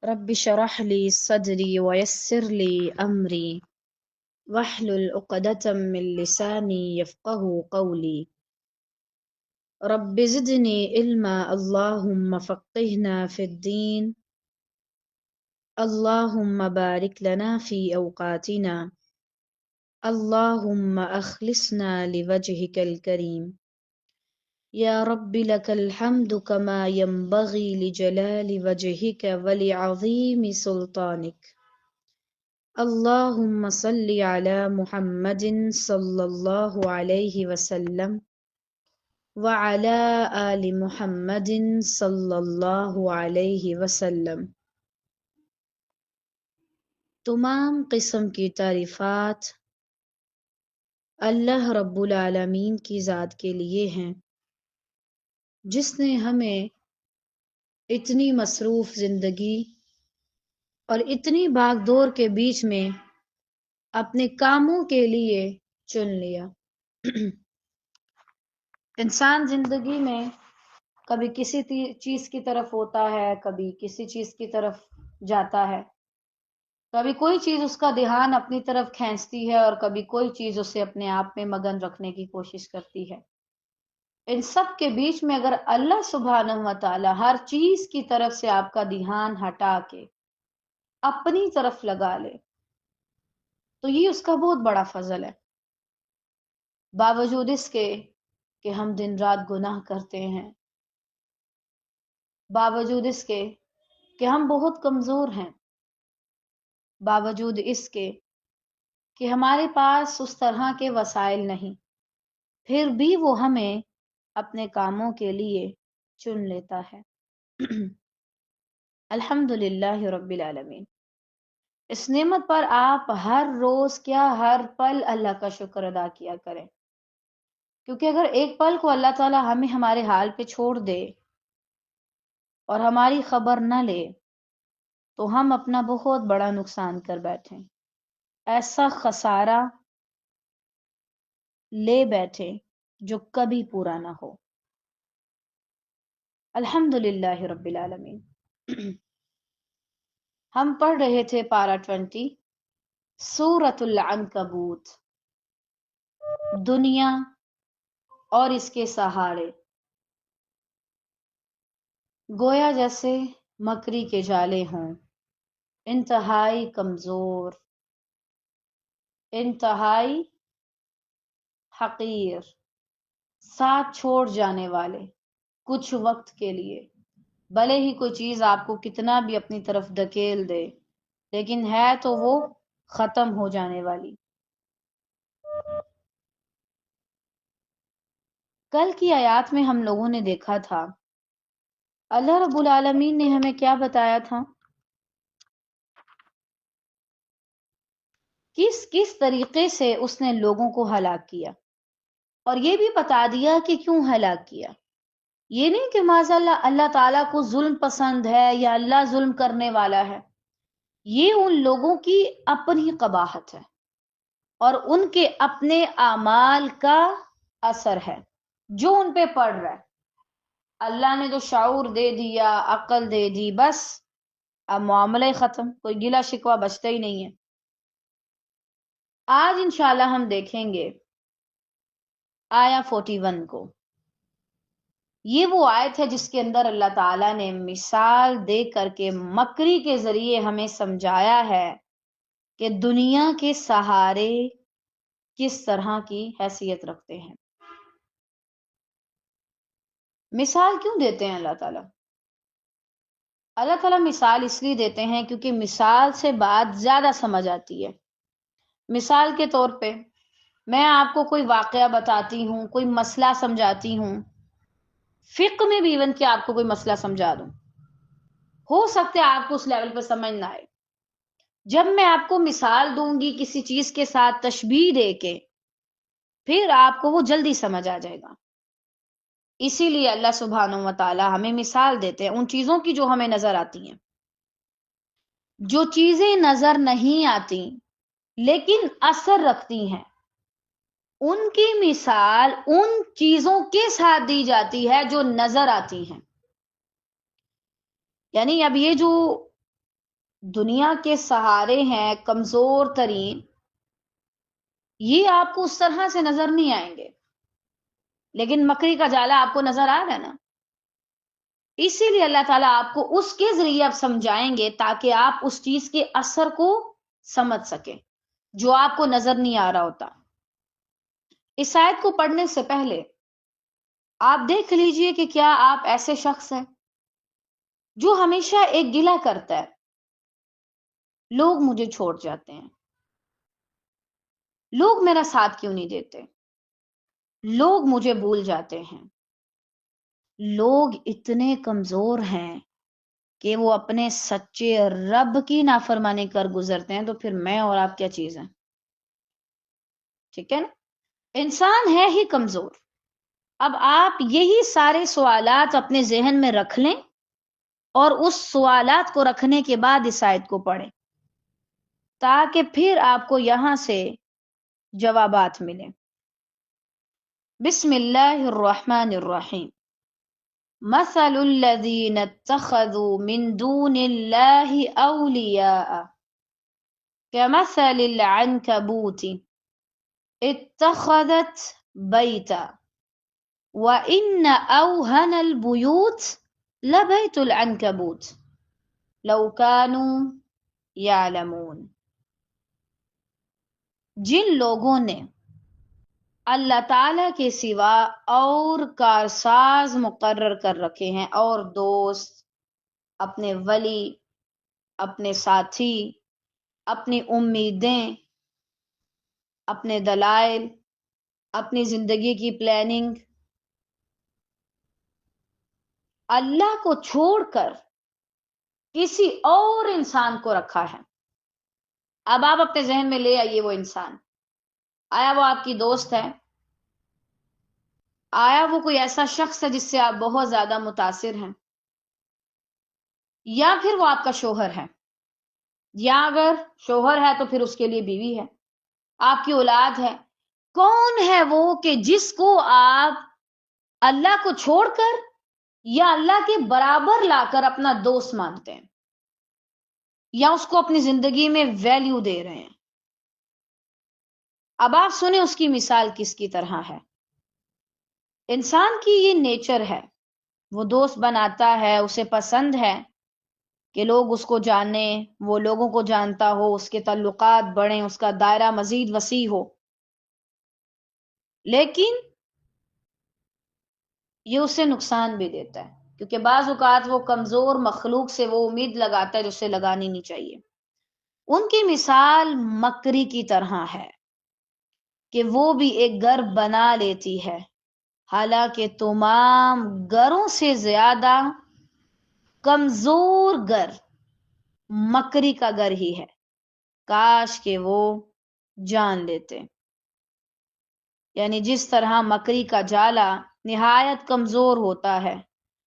رب اشرح لي صدري ويسر لي أمري واحلل عقدة من لساني يفقه قولي. رب زدني علما اللهم فقهنا في الدين. اللهم بارك لنا في أوقاتنا. اللهم أخلصنا لوجهك الكريم. يا رب لك الحمد كما ينبغي لجلال وجهك ولعظيم سلطانك. اللهم صل على محمد صلى الله عليه وسلم وعلى آل محمد صلی اللہ علیہ وسلم۔ تمام قسم کی تعریفات اللہ رب العالمین کی ذات کے لیے ہیں، جس نے ہمیں اتنی مصروف زندگی اور اتنی بھاگ دوڑ کے بیچ میں اپنے کاموں کے لیے چن لیا۔ انسان زندگی میں کبھی کسی چیز کی طرف ہوتا ہے، کبھی کسی چیز کی طرف جاتا ہے، کبھی کوئی چیز اس کا دھیان اپنی طرف کھینچتی ہے اور کبھی کوئی چیز اسے اپنے آپ میں مگن رکھنے کی کوشش کرتی ہے۔ ان سب کے بیچ میں اگر اللہ سبحانہ و تعالی ہر چیز کی طرف سے آپ کا دھیان ہٹا کے اپنی طرف لگا لے تو یہ اس کا بہت بڑا فضل ہے۔ باوجود اس کے کہ ہم دن رات گناہ کرتے ہیں، باوجود اس کے کہ ہم بہت کمزور ہیں، باوجود اس کے کہ ہمارے پاس اس طرح کے وسائل نہیں، پھر بھی وہ ہمیں اپنے کاموں کے لیے چن لیتا ہے۔ الحمدللہ رب العالمین۔ اس نعمت پر آپ ہر روز کیا ہر پل اللہ کا شکر ادا کیا کریں، کیونکہ اگر ایک پل کو اللہ تعالی ہمیں ہمارے حال پہ چھوڑ دے اور ہماری خبر نہ لے تو ہم اپنا بہت بڑا نقصان کر بیٹھیں، ایسا خسارہ لے بیٹھے جو کبھی پورا نہ ہو۔ الحمدللہ رب العالمین۔ ہم پڑھ رہے تھے پارہ 20 سورۃ العنکبوت، دنیا اور اس کے سہارے۔ گویا جیسے مکری کے جالے ہوں، انتہائی کمزور، انتہائی حقیر، ساتھ چھوڑ جانے والے کچھ وقت کے لیے، بھلے ہی کوئی چیز آپ کو کتنا بھی اپنی طرف دھکیل دے لیکن ہے تو وہ ختم ہو جانے والی۔ کل کی آیات میں ہم لوگوں نے دیکھا تھا اللہ رب العالمین نے ہمیں کیا بتایا تھا، کس کس طریقے سے اس نے لوگوں کو ہلاک کیا، اور یہ بھی بتا دیا کہ کیوں ہلاک کیا۔ یہ نہیں کہ معاذ اللہ اللہ تعالیٰ کو ظلم پسند ہے یا اللہ ظلم کرنے والا ہے، یہ ان لوگوں کی اپنی قباحت ہے اور ان کے اپنے اعمال کا اثر ہے جو ان پہ پڑ رہا ہے۔ اللہ نے جو شعور دے دیا، عقل دے دی، بس اب معاملہ ختم، کوئی گلا شکوہ بچتا ہی نہیں ہے۔ آج انشاءاللہ ہم دیکھیں گے آیا 41 کو۔ یہ وہ آیت ہے جس کے اندر اللہ تعالیٰ نے مثال دے کر کے مکری کے ذریعے ہمیں سمجھایا ہے کہ دنیا کے سہارے کس طرح کی حیثیت رکھتے ہیں۔ مثال کیوں دیتے ہیں اللہ تعالیٰ؟ اللہ تعالیٰ مثال اس لیے دیتے ہیں کیونکہ مثال سے بات زیادہ سمجھ آتی ہے۔ مثال کے طور پہ میں آپ کو کوئی واقعہ بتاتی ہوں، کوئی مسئلہ سمجھاتی ہوں، فقہ میں بھی ایون کہ آپ کو کوئی مسئلہ سمجھا دوں، ہو سکتا ہے آپ کو اس لیول پہ سمجھ نہ آئے۔ جب میں آپ کو مثال دوں گی کسی چیز کے ساتھ تشبیہ دے کے، پھر آپ کو وہ جلدی سمجھ آ جائے گا۔ اسی لیے اللہ سبحانہ و تعالی ہمیں مثال دیتے ہیں ان چیزوں کی جو ہمیں نظر آتی ہیں۔ جو چیزیں نظر نہیں آتی لیکن اثر رکھتی ہیں، ان کی مثال ان چیزوں کے ساتھ دی جاتی ہے جو نظر آتی ہیں۔ یعنی اب یہ جو دنیا کے سہارے ہیں کمزور ترین، یہ آپ کو اس طرح سے نظر نہیں آئیں گے، لیکن مکری کا جالا آپ کو نظر آ رہا ہے نا۔ اسی لیے اللہ تعالیٰ آپ کو اس کے ذریعے اب سمجھائیں گے تاکہ آپ اس چیز کے اثر کو سمجھ سکیں جو آپ کو نظر نہیں آ رہا ہوتا۔ اس آیت کو پڑھنے سے پہلے آپ دیکھ لیجئے کہ کیا آپ ایسے شخص ہیں جو ہمیشہ ایک گلہ کرتا ہے، لوگ مجھے چھوڑ جاتے ہیں، لوگ میرا ساتھ کیوں نہیں دیتے، لوگ مجھے بھول جاتے ہیں، لوگ اتنے کمزور ہیں کہ وہ اپنے سچے رب کی نافرمانی کر گزرتے ہیں، تو پھر میں اور آپ کیا چیز ہیں؟ ٹھیک ہے نا؟ انسان ہے ہی کمزور۔ اب آپ یہی سارے سوالات اپنے ذہن میں رکھ لیں اور اس سوالات کو رکھنے کے بعد اس آیت کو پڑھیں تاکہ پھر آپ کو یہاں سے جوابات ملیں۔ بسم اللہ الرحمن الرحیم۔ مثل الذین اتخذوا من دون اللہ اولیاء کمثل العنکبوت اتخذت بیتا وَإِنَّ أَوْهَنَ الْبُيُوتِ لَبَيْتُ الْعَنْكَبُوتِ لَوْ كَانُوا يَعْلَمُونَ۔ جن لوگوں نے اللہ تعالیٰ کے سوا اور کارساز مقرر کر رکھے ہیں، اور دوست، اپنے ولی، اپنے ساتھی، اپنی امیدیں، اپنے دلائل، اپنی زندگی کی پلاننگ، اللہ کو چھوڑ کر کسی اور انسان کو رکھا ہے۔ اب آپ اپنے ذہن میں لے آئیے وہ انسان، آیا وہ آپ کی دوست ہے؟ آیا وہ کوئی ایسا شخص ہے جس سے آپ بہت زیادہ متاثر ہیں؟ یا پھر وہ آپ کا شوہر ہے؟ یا اگر شوہر ہے تو پھر اس کے لیے بیوی ہے، آپ کی اولاد ہے؟ کون ہے وہ کہ جس کو آپ اللہ کو چھوڑ کر یا اللہ کے برابر لا کر اپنا دوست مانتے ہیں یا اس کو اپنی زندگی میں ویلیو دے رہے ہیں؟ اب آپ سنیں اس کی مثال کس کی طرح ہے۔ انسان کی یہ نیچر ہے، وہ دوست بناتا ہے، اسے پسند ہے کہ لوگ اس کو جانیں، وہ لوگوں کو جانتا ہو، اس کے تعلقات بڑھیں، اس کا دائرہ مزید وسیع ہو، لیکن یہ اسے نقصان بھی دیتا ہے کیونکہ بعض اوقات وہ کمزور مخلوق سے وہ امید لگاتا ہے جو اسے لگانی نہیں چاہیے۔ ان کی مثال مکری کی طرح ہے کہ وہ بھی ایک گھر بنا لیتی ہے، حالانکہ تمام گھروں سے زیادہ کمزور گھر مکری کا گھر ہی ہے، کاش کہ وہ جان لیتے۔ یعنی جس طرح مکری کا جالا نہایت کمزور ہوتا ہے،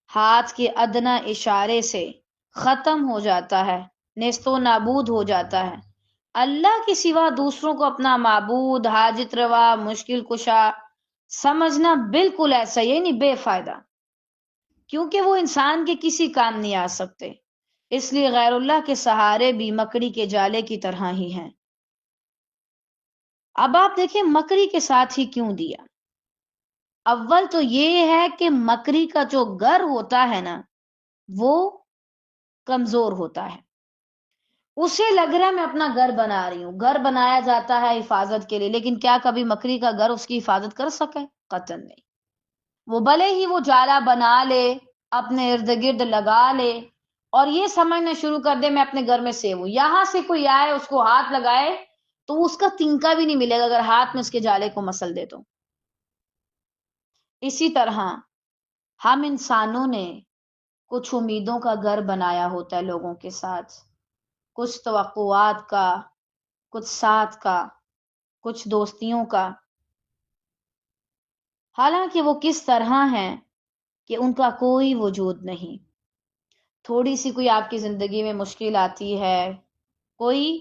ہاتھ کے ادنا اشارے سے ختم ہو جاتا ہے، نیست و نابود ہو جاتا ہے، اللہ کے سوا دوسروں کو اپنا معبود، حاجت روا، مشکل کشا سمجھنا بالکل ایسا ہی نہیں، بے فائدہ، کیونکہ وہ انسان کے کسی کام نہیں آ سکتے۔ اس لیے غیر اللہ کے سہارے بھی مکڑی کے جالے کی طرح ہی ہیں۔ اب آپ دیکھیں مکڑی کے ساتھ ہی کیوں دیا؟ اول تو یہ ہے کہ مکڑی کا جو گھر ہوتا ہے نا وہ کمزور ہوتا ہے، اسے لگ رہا ہے میں اپنا گھر بنا رہی ہوں، گھر بنایا جاتا ہے حفاظت کے لیے، لیکن کیا کبھی مکڑی کا گھر اس کی حفاظت کر سکے؟ قطعاً نہیں۔ وہ بھلے ہی وہ جالا بنا لے، اپنے ارد گرد لگا لے اور یہ سمجھنا شروع کر دے میں اپنے گھر میں سیو ہوں، یہاں سے کوئی آئے اس کو ہاتھ لگائے تو اس کا تنکا بھی نہیں ملے گا اگر ہاتھ میں اس کے جالے کو مسل دے تو۔ اسی طرح ہم انسانوں نے کچھ امیدوں کا گھر بنایا ہوتا ہے لوگوں کے ساتھ، کچھ توقعات کا، کچھ ساتھ کا، کچھ دوستیوں کا، حالانکہ وہ کس طرح ہیں کہ ان کا کوئی وجود نہیں۔ تھوڑی سی کوئی آپ کی زندگی میں مشکل آتی ہے، کوئی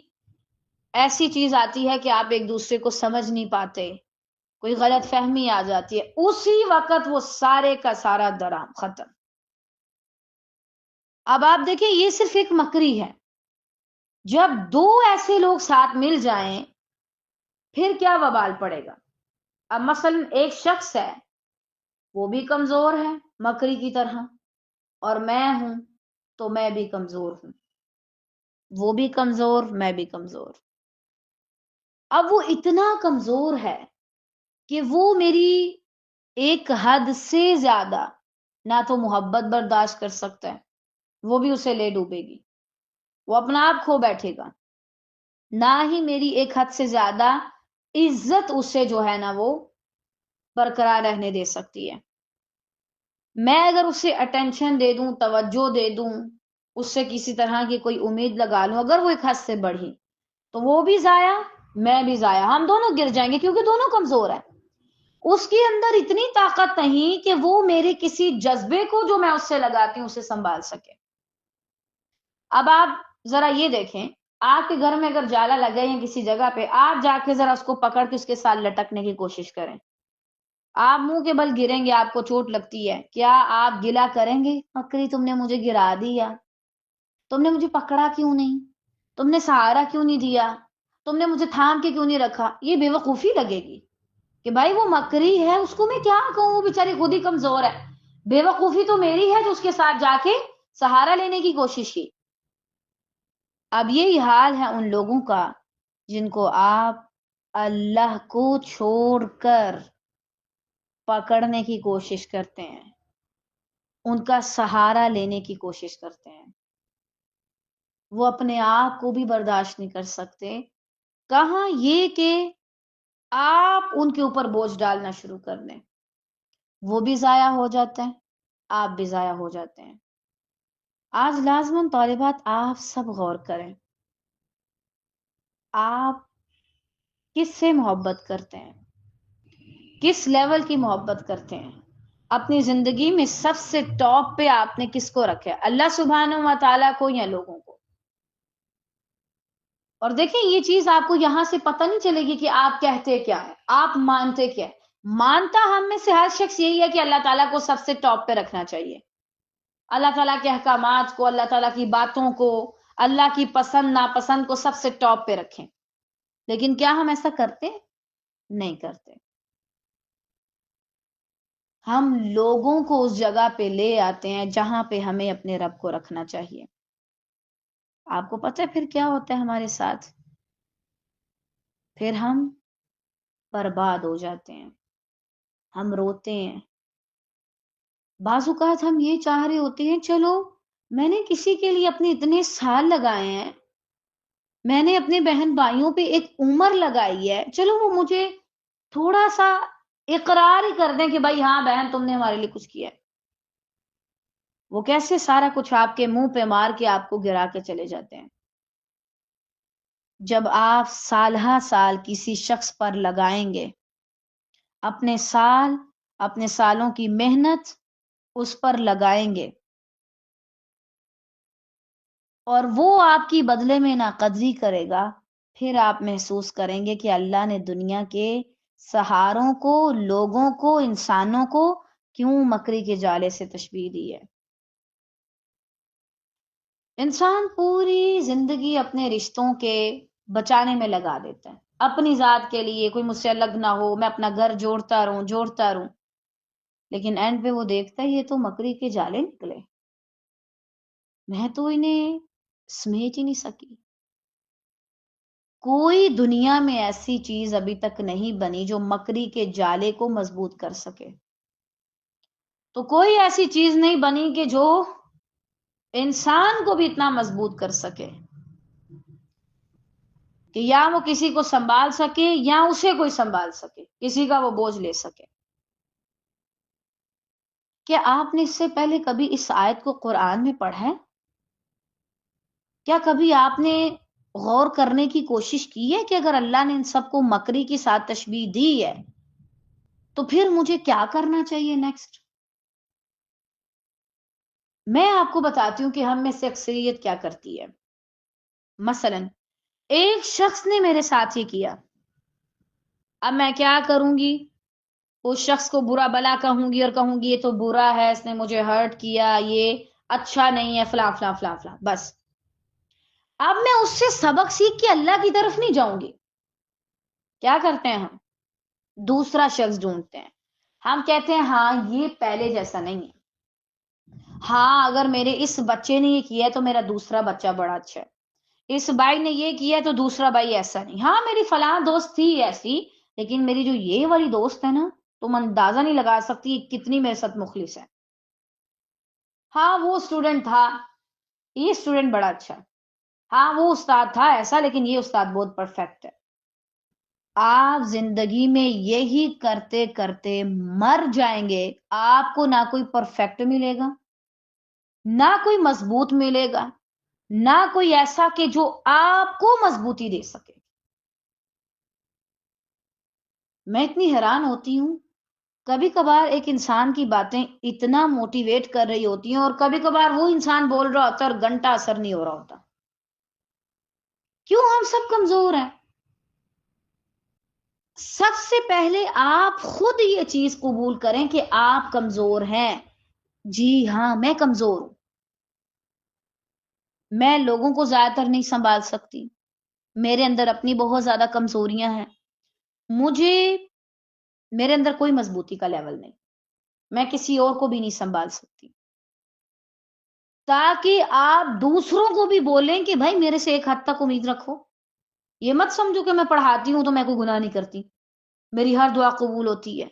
ایسی چیز آتی ہے کہ آپ ایک دوسرے کو سمجھ نہیں پاتے، کوئی غلط فہمی آ جاتی ہے، اسی وقت وہ سارے کا سارا درام ختم۔ اب آپ دیکھیں یہ صرف ایک مکری ہے، جب دو ایسے لوگ ساتھ مل جائیں پھر کیا وبال پڑے گا؟ اب مثلا ایک شخص ہے، وہ بھی کمزور ہے مکری کی طرح، اور میں ہوں تو میں بھی کمزور ہوں، وہ بھی کمزور میں بھی کمزور۔ اب وہ اتنا کمزور ہے کہ وہ میری ایک حد سے زیادہ نہ تو محبت برداشت کر سکتا ہے، وہ بھی اسے لے ڈوبے گی، وہ اپنا آپ کھو بیٹھے گا، نہ ہی میری ایک حد سے زیادہ عزت اسے جو ہے نا وہ برقرار رہنے دے سکتی ہے۔ میں اگر اسے اٹینشن دے دوں، توجہ دے دوں، اس سے کسی طرح کی کوئی امید لگا لوں، اگر وہ ایک حد سے بڑھی تو وہ بھی ضائع، میں بھی ضائع، ہم دونوں گر جائیں گے کیونکہ دونوں کمزور ہیں۔ اس کے اندر اتنی طاقت نہیں کہ وہ میرے کسی جذبے کو جو میں اس سے لگاتی ہوں اسے سنبھال سکے۔ اب آپ ذرا یہ دیکھیں، آپ کے گھر میں اگر جالا لگے یا کسی جگہ پہ، آپ جا کے ذرا اس کو پکڑ کے اس کے ساتھ لٹکنے کی کوشش کریں، آپ منہ کے بل گریں گے، آپ کو چوٹ لگتی ہے، کیا آپ گلا کریں گے مکری تم نے مجھے گرا دیا، تم نے مجھے پکڑا کیوں نہیں، تم نے سہارا کیوں نہیں دیا، تم نے مجھے تھام کے کیوں نہیں رکھا؟ یہ بے وقوفی لگے گی کہ بھائی وہ مکری ہے، اس کو میں کیا کہوں، وہ بیچاری خود ہی کمزور ہے۔ بے وقوفی تو میری ہے جو اس کے ساتھ جا کے سہارا لینے کی کوشش کی۔ اب یہی حال ہے ان لوگوں کا جن کو آپ اللہ کو چھوڑ کر پکڑنے کی کوشش کرتے ہیں، ان کا سہارا لینے کی کوشش کرتے ہیں، وہ اپنے آپ کو بھی برداشت نہیں کر سکتے، کہاں یہ کہ آپ ان کے اوپر بوجھ ڈالنا شروع کر دیں، وہ بھی ضائع ہو جاتے ہیں، آپ بھی ضائع ہو جاتے ہیں۔ آج لازماً طالبات آپ سب غور کریں، آپ کس سے محبت کرتے ہیں، کس لیول کی محبت کرتے ہیں، اپنی زندگی میں سب سے ٹاپ پہ آپ نے کس کو رکھا ہے، اللہ سبحانہ و تعالیٰ کو یا لوگوں کو؟ اور دیکھیں یہ چیز آپ کو یہاں سے پتہ نہیں چلے گی کہ آپ کہتے کیا ہے، آپ مانتے کیا ہے۔ مانتا ہم میں سے ہر شخص یہی ہے کہ اللہ تعالیٰ کو سب سے ٹاپ پہ رکھنا چاہیے، اللہ تعالیٰ کے احکامات کو، اللہ تعالیٰ کی باتوں کو، اللہ کی پسند ناپسند کو سب سے ٹاپ پہ رکھیں، لیکن کیا ہم ایسا کرتے؟ نہیں کرتے۔ ہم لوگوں کو اس جگہ پہ لے آتے ہیں جہاں پہ ہمیں اپنے رب کو رکھنا چاہیے۔ آپ کو پتہ ہے پھر کیا ہوتا ہے ہمارے ساتھ؟ پھر ہم برباد ہو جاتے ہیں، ہم روتے ہیں۔ بعض اوقات ہم یہ چاہ رہے ہوتے ہیں چلو میں نے کسی کے لیے اپنے اتنے سال لگائے ہیں، میں نے اپنے بہن بھائیوں پہ ایک عمر لگائی ہے، چلو وہ مجھے تھوڑا سا اقرار ہی کر دیں کہ بھائی ہاں بہن تم نے ہمارے لیے کچھ کیا ہے۔ وہ کیسے سارا کچھ آپ کے منہ پہ مار کے آپ کو گرا کے چلے جاتے ہیں۔ جب آپ سالہ سال کسی شخص پر لگائیں گے، اپنے سال، اپنے سالوں کی محنت اس پر لگائیں گے، اور وہ آپ کی بدلے میں ناقدری کرے گا، پھر آپ محسوس کریں گے کہ اللہ نے دنیا کے سہاروں کو، لوگوں کو، انسانوں کو کیوں مکری کے جالے سے تشبیہ دی ہے۔ انسان پوری زندگی اپنے رشتوں کے بچانے میں لگا دیتا ہے، اپنی ذات کے لیے کوئی مجھ سے الگ نہ ہو، میں اپنا گھر جوڑتا رہوں، لیکن اینڈ پہ وہ دیکھتا ہے یہ تو مکری کے جالے نکلے، میں تو انہیں سمیٹ ہی نہیں سکی۔ کوئی دنیا میں ایسی چیز ابھی تک نہیں بنی جو مکری کے جالے کو مضبوط کر سکے، تو کوئی ایسی چیز نہیں بنی کہ جو انسان کو بھی اتنا مضبوط کر سکے کہ یا وہ کسی کو سنبھال سکے یا اسے کوئی سنبھال سکے، کسی کا وہ بوجھ لے سکے۔ کیا آپ نے اس سے پہلے کبھی اس آیت کو قرآن میں پڑھا ہے؟ کیا کبھی آپ نے غور کرنے کی کوشش کی ہے کہ اگر اللہ نے ان سب کو مکری کے ساتھ تشبیہ دی ہے تو پھر مجھے کیا کرنا چاہیے نیکسٹ؟ میں آپ کو بتاتی ہوں کہ ہم میں سے اکثریت کیا کرتی ہے۔ مثلا ایک شخص نے میرے ساتھ یہ کیا، اب میں کیا کروں گی؟ اس شخص کو برا بلا کہوں گی اور کہوں گی یہ تو برا ہے، اس نے مجھے ہرٹ کیا، یہ اچھا نہیں ہے، فلاں فلاں فلاں فلاں، بس۔ اب میں اس سے سبق سیکھ کے اللہ کی طرف نہیں جاؤں گی. کیا کرتے ہیں ہم؟ دوسرا شخص ڈھونڈتے ہیں. ہم کہتے ہیں ہاں یہ پہلے جیسا نہیں ہے. ہاں اگر میرے اس بچے نے یہ کیا ہے تو میرا دوسرا بچہ بڑا اچھا ہے. اس بھائی نے یہ کیا ہے تو دوسرا بھائی ایسا نہیں. ہاں میری فلاں دوست تھی ایسی، لیکن میری جو یہ والی دوست ہے نا، تم اندازہ نہیں لگا سکتی کتنی میرے ساتھ مخلص ہے. ہاں وہ اسٹوڈنٹ تھا، یہ اسٹوڈنٹ بڑا اچھا ہے. ہاں وہ استاد تھا ایسا، لیکن یہ استاد بہت پرفیکٹ ہے. آپ زندگی میں یہی کرتے کرتے مر جائیں گے. آپ کو نہ کوئی پرفیکٹ ملے گا، نہ کوئی مضبوط ملے گا، نہ کوئی ایسا کہ جو آپ کو مضبوطی دے سکے. میں اتنی حیران ہوتی ہوں، کبھی کبھار ایک انسان کی باتیں اتنا موٹیویٹ کر رہی ہوتی ہیں، اور کبھی کبھار وہ انسان بول رہا ہوتا ہے اور گھنٹہ اثر نہیں ہو رہا ہوتا. کیوں ہم سب کمزور ہیں؟ سب سے پہلے آپ خود یہ چیز قبول کریں کہ آپ کمزور ہیں. جی ہاں میں کمزور ہوں. میں لوگوں کو زیادہ تر نہیں سنبھال سکتی. میرے اندر اپنی بہت زیادہ کمزوریاں ہیں. مجھے میرے اندر کوئی مضبوطی کا لیول نہیں. میں کسی اور کو بھی نہیں سنبھال سکتی. تاکہ آپ دوسروں کو بھی بولیں کہ بھائی میرے سے ایک حد تک امید رکھو. یہ مت سمجھو کہ میں پڑھاتی ہوں تو میں کوئی گناہ نہیں کرتی. میری ہر دعا قبول ہوتی ہے.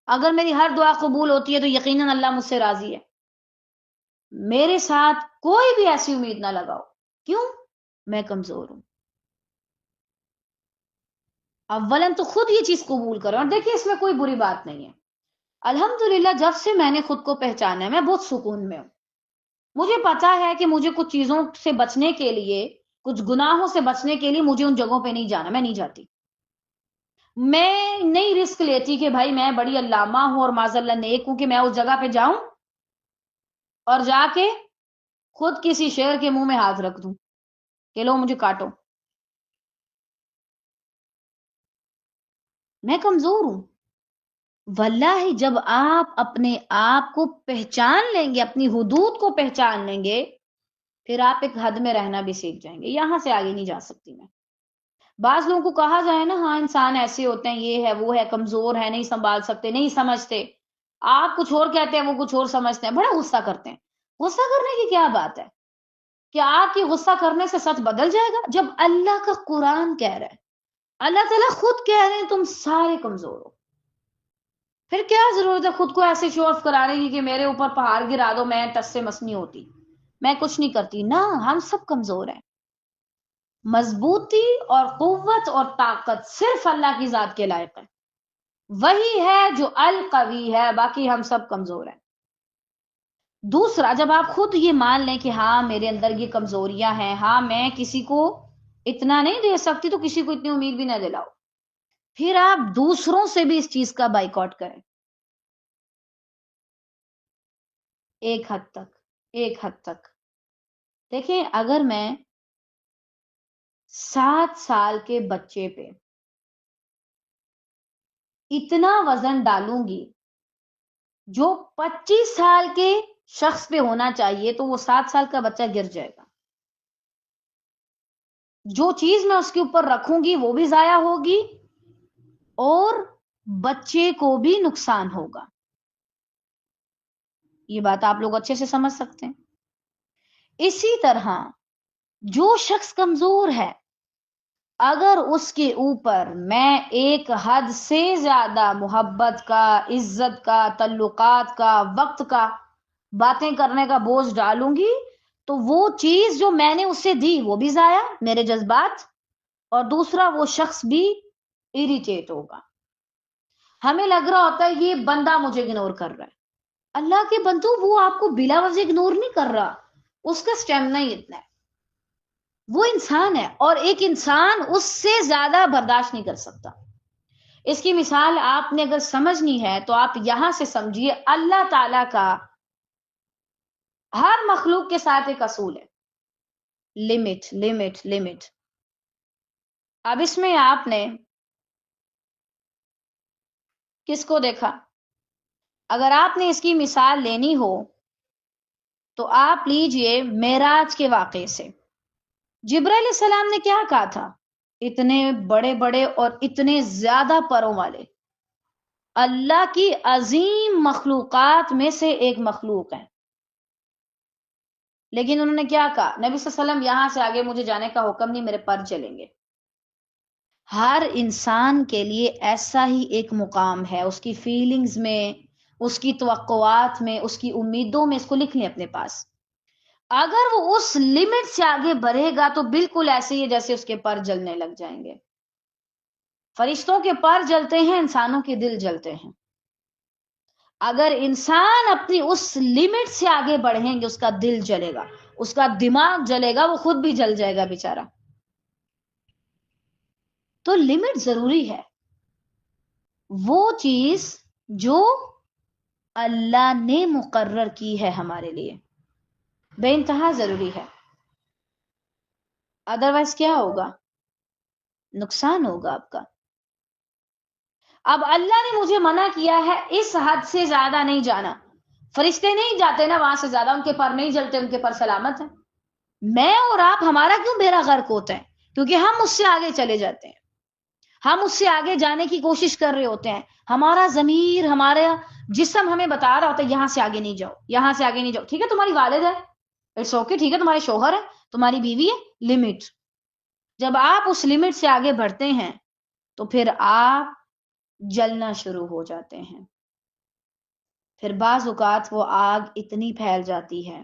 اگر میری ہر دعا قبول ہوتی ہے تو یقیناً اللہ مجھ سے راضی ہے. میرے ساتھ کوئی بھی ایسی امید نہ لگاؤ. کیوں؟ میں کمزور ہوں. اولن تو خود یہ چیز قبول کرو. اور دیکھیں اس میں کوئی بری بات نہیں ہے. الحمدللہ جب سے میں نے خود کو پہچانا ہے میں بہت سکون میں ہوں. مجھے پتا ہے کہ مجھے کچھ چیزوں سے بچنے کے لیے، کچھ گناہوں سے بچنے کے لیے مجھے ان جگہوں پہ نہیں جانا. میں نہیں جاتی. میں نہیں رسک لیتی کہ بھائی میں بڑی علامہ ہوں اور معاذ اللہ نیک ہوں کہ میں اس جگہ پہ جاؤں اور جا کے خود کسی شیر کے منہ میں ہاتھ رکھ دوں کہ لو مجھے کاٹو. میں کمزور ہوں. واللہ جب آپ اپنے آپ کو پہچان لیں گے، اپنی حدود کو پہچان لیں گے، پھر آپ ایک حد میں رہنا بھی سیکھ جائیں گے. یہاں سے آگے نہیں جا سکتی میں. بعض لوگوں کو کہا جائے نا ہاں انسان ایسے ہوتے ہیں، یہ ہے وہ ہے، کمزور ہے، نہیں سنبھال سکتے، نہیں سمجھتے. آپ کچھ اور کہتے ہیں وہ کچھ اور سمجھتے ہیں، بڑا غصہ کرتے ہیں. غصہ کرنے کی کیا بات ہے؟ کیا آپ کی غصہ کرنے سے سچ بدل جائے گا؟ جب اللہ کا قرآن کہہ رہا ہے، اللہ تعالیٰ خود کہہ رہے ہیں تم سارے کمزور ہو، پھر کیا ضرورت ہے خود کو ایسے شو آف کرانے کی کہ میرے اوپر پہاڑ گرا دو میں ٹس سے مس نہیں ہوتی، میں کچھ نہیں کرتی. نہ، ہم سب کمزور ہیں. مضبوطی اور قوت اور طاقت صرف اللہ کی ذات کے لائق ہے. وہی ہے جو القوی ہے، باقی ہم سب کمزور ہیں. دوسرا، جب آپ خود یہ مان لیں کہ ہاں میرے اندر یہ کمزوریاں ہیں، ہاں میں کسی کو اتنا نہیں دے سکتی تو کسی کو اتنی امید بھی نہ دلاؤ، پھر آپ دوسروں سے بھی اس چیز کا بائیکاٹ کریں. ایک حد تک، ایک حد تک. دیکھیں اگر میں 7 سال کے بچے پہ اتنا وزن ڈالوں گی جو 25 سال کے شخص پہ ہونا چاہیے، تو وہ 7 سال کا بچہ گر جائے گا. جو چیز میں اس کے اوپر رکھوں گی وہ بھی ضائع ہوگی اور بچے کو بھی نقصان ہوگا. یہ بات آپ لوگ اچھے سے سمجھ سکتے ہیں. اسی طرح جو شخص کمزور ہے، اگر اس کے اوپر میں ایک حد سے زیادہ محبت کا، عزت کا، تعلقات کا، وقت کا، باتیں کرنے کا بوجھ ڈالوں گی تو وہ چیز جو میں نے اسے دی وہ بھی ضائع، میرے جذبات، اور دوسرا وہ شخص بھی اریٹیٹ ہوگا. ہمیں لگ رہا ہوتا ہے یہ بندہ مجھے اگنور کر رہا ہے. اللہ کے بندو وہ آپ کو بلا وجہ اگنور نہیں کر رہا، اس کا سٹیمنا ہی اتنا ہے. وہ انسان ہے اور ایک انسان اس سے زیادہ برداشت نہیں کر سکتا. اس کی مثال آپ نے اگر سمجھنی ہے تو آپ یہاں سے سمجھیے، اللہ تعالی کا ہر مخلوق کے ساتھ ایک اصول ہے، لمٹ لمٹ لمٹ. اب اس میں آپ نے کس کو دیکھا؟ اگر آپ نے اس کی مثال لینی ہو تو آپ لیجئے معراج کے واقعے سے. جبرائیل علیہ السلام نے کیا کہا تھا؟ اتنے بڑے بڑے اور اتنے زیادہ پروں والے اللہ کی عظیم مخلوقات میں سے ایک مخلوق ہیں، لیکن انہوں نے کیا کہا؟ نبی صلی اللہ علیہ وسلم یہاں سے آگے مجھے جانے کا حکم نہیں، میرے پر چلیں گے۔ ہر انسان کے لیے ایسا ہی ایک مقام ہے، اس کی فیلنگز میں، اس کی توقعات میں، اس کی امیدوں میں، اس کو لکھ لیں اپنے پاس۔ اگر وہ اس لمٹ سے آگے بڑھے گا تو بالکل ایسے ہی ہے جیسے اس کے پر جلنے لگ جائیں گے۔ فرشتوں کے پر جلتے ہیں، انسانوں کے دل جلتے ہیں۔ اگر انسان اپنی اس لمٹ سے آگے بڑھیں گے اس کا دل جلے گا، اس کا دماغ جلے گا، وہ خود بھی جل جائے گا بیچارہ۔ تو لمٹ ضروری ہے، وہ چیز جو اللہ نے مقرر کی ہے ہمارے لیے بے انتہا ضروری ہے، ادروائز کیا ہوگا؟ نقصان ہوگا آپ کا۔ اب اللہ نے مجھے منع کیا ہے اس حد سے زیادہ نہیں جانا، فرشتے نہیں جاتے نا وہاں سے زیادہ، ان کے پر نہیں جلتے، ان کے پر سلامت ہیں۔ میں اور آپ، ہمارا کیوں بیڑا غرق ہوتا ہے؟ کیونکہ ہم اس سے آگے چلے جاتے ہیں، ہم اس سے آگے جانے کی کوشش کر رہے ہوتے ہیں، ہمارا ضمیر، ہمارا جسم ہمیں بتا رہا ہوتا ہے یہاں سے آگے نہیں جاؤ، یہاں سے آگے نہیں جاؤ۔ ٹھیک ہے تمہاری والد ہے، اٹس اوکے، ٹھیک ہے تمہارے شوہر ہے، تمہاری بیوی ہے، لمٹ۔ جب آپ اس لمٹ سے آگے بڑھتے ہیں تو پھر آپ جلنا شروع ہو جاتے ہیں، پھر بعض اوقات وہ آگ اتنی پھیل جاتی ہے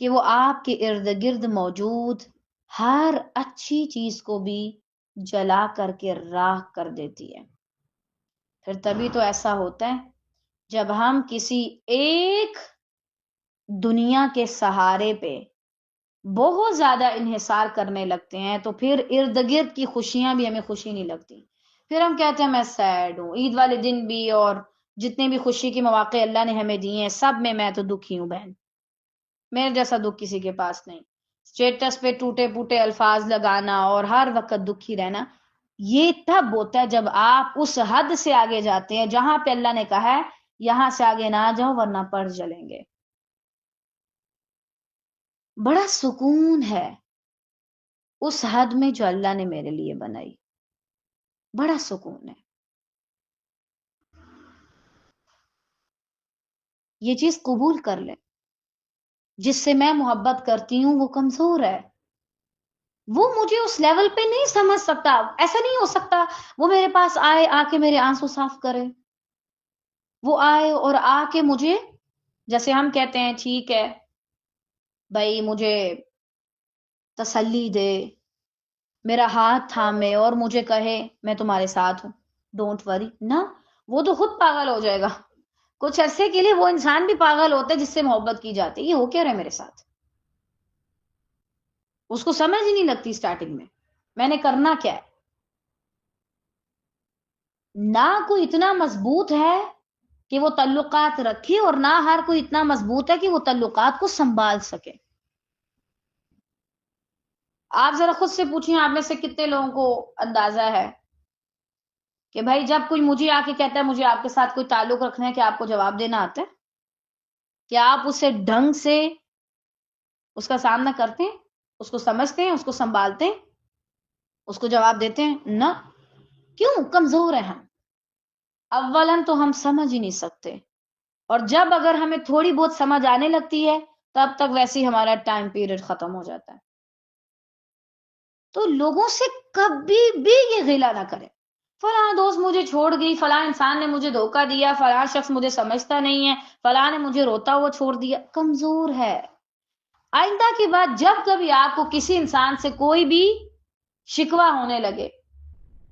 کہ وہ آپ کے ارد گرد موجود ہر اچھی چیز کو بھی جلا کر کے راکھ کر دیتی ہے۔ پھر تبھی تو ایسا ہوتا ہے جب ہم کسی ایک دنیا کے سہارے پہ بہت زیادہ انحصار کرنے لگتے ہیں تو پھر ارد گرد کی خوشیاں بھی ہمیں خوشی نہیں لگتی، پھر ہم کہتے ہیں میں سیڈ ہوں، عید والے دن بھی اور جتنے بھی خوشی کے مواقع اللہ نے ہمیں دیے ہیں سب میں تو دکھی ہوں بہن، میرے جیسا دکھ کسی کے پاس نہیں۔ اسٹیٹس پہ ٹوٹے پوٹے الفاظ لگانا اور ہر وقت دکھی رہنا، یہ تب ہوتا ہے جب آپ اس حد سے آگے جاتے ہیں جہاں پہ اللہ نے کہا ہے یہاں سے آگے نہ جاؤ ورنہ پڑ جلیں گے۔ بڑا سکون ہے اس حد میں جو اللہ نے میرے لیے بنائی، بڑا سکون ہے۔ یہ چیز قبول کر لیں، جس سے میں محبت کرتی ہوں وہ کمزور ہے، وہ مجھے اس لیول پہ نہیں سمجھ سکتا، ایسا نہیں ہو سکتا وہ میرے پاس آئے، آ کے میرے آنسو صاف کرے، وہ آئے اور آ کے مجھے، جیسے ہم کہتے ہیں ٹھیک ہے بھائی مجھے تسلی دے، میرا ہاتھ تھامے اور مجھے کہے میں تمہارے ساتھ ہوں، ڈونٹ وری، نہ، وہ تو خود پاگل ہو جائے گا۔ کچھ عرصے کے لیے وہ انسان بھی پاگل ہوتا ہے جس سے محبت کی جاتی ہے، یہ ہو کیا رہا ہے میرے ساتھ، اس کو سمجھ ہی نہیں لگتی سٹارٹنگ میں نے کرنا کیا ہے۔ نہ کوئی اتنا مضبوط ہے کہ وہ تعلقات رکھے اور نہ ہر کوئی اتنا مضبوط ہے کہ وہ تعلقات کو سنبھال سکے۔ آپ ذرا خود سے پوچھیں آپ میں سے کتنے لوگوں کو اندازہ ہے کہ بھائی جب کوئی مجھے آ کے کہتا ہے مجھے آپ کے ساتھ کوئی تعلق رکھنا ہے کہ آپ کو جواب دینا آتا ہے؟ کیا آپ اسے ڈھنگ سے اس کا سامنا کرتے ہیں، اس کو سمجھتے ہیں، اس کو سنبھالتے ہیں، اس کو جواب دیتے ہیں؟ نہ، کیوں؟ کمزور ہیں ہم، اولاً تو ہم سمجھ ہی نہیں سکتے، اور جب اگر ہمیں تھوڑی بہت سمجھ آنے لگتی ہے تب تک ویسے ہی ہمارا ٹائم پیریڈ ختم ہو جاتا ہے۔ تو لوگوں سے کبھی بھی یہ غلہ نہ کریں، فلاں دوست مجھے چھوڑ گئی، فلاں انسان نے مجھے دھوکہ دیا، فلاں شخص مجھے سمجھتا نہیں ہے، فلاں نے مجھے روتا ہوا چھوڑ دیا، کمزور ہے۔ آئندہ کے بعد جب کبھی آپ کو کسی انسان سے کوئی بھی شکوہ ہونے لگے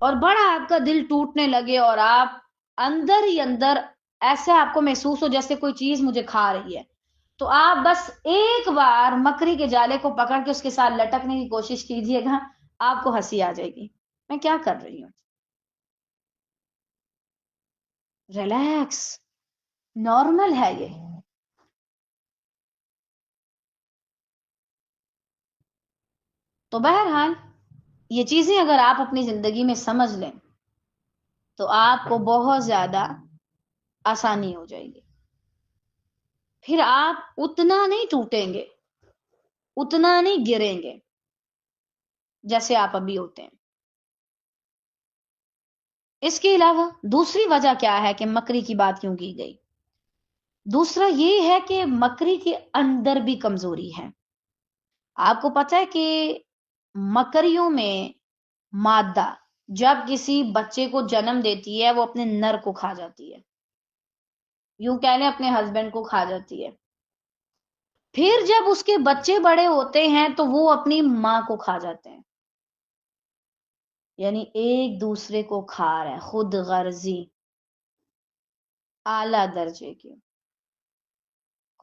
اور بڑا آپ کا دل ٹوٹنے لگے اور آپ اندر ہی اندر ایسے آپ کو محسوس ہو جیسے کوئی چیز مجھے کھا رہی ہے، تو آپ بس ایک بار مکڑی کے جالے کو پکڑ کے اس کے ساتھ لٹکنے کی کوشش کیجئے گا، آپ کو ہنسی آ جائے گی، میں کیا کر رہی ہوں، ریلیکس، نارمل ہے یہ۔ تو بہرحال یہ چیزیں اگر آپ اپنی زندگی میں سمجھ لیں تو آپ کو بہت زیادہ آسانی ہو جائے گی، پھر آپ اتنا نہیں ٹوٹیں گے، اتنا نہیں گریں گے، جیسے آپ ابھی ہوتے ہیں. اس کے علاوہ دوسری وجہ کیا ہے کہ مکری کی بات کیوں کی گئی؟ دوسرا یہ ہے کہ مکری کے اندر بھی کمزوری ہے. آپ کو پتہ ہے کہ مکریوں میں مادہ جب کسی بچے کو جنم دیتی ہے وہ اپنے نر کو کھا جاتی ہے، یوں کہہ لیں اپنے ہسبینڈ کو کھا جاتی ہے. پھر جب اس کے بچے بڑے ہوتے ہیں تو وہ اپنی ماں کو کھا جاتے ہیں. یعنی ایک دوسرے کو کھا رہا ہے، خود غرضی اعلی درجے کی.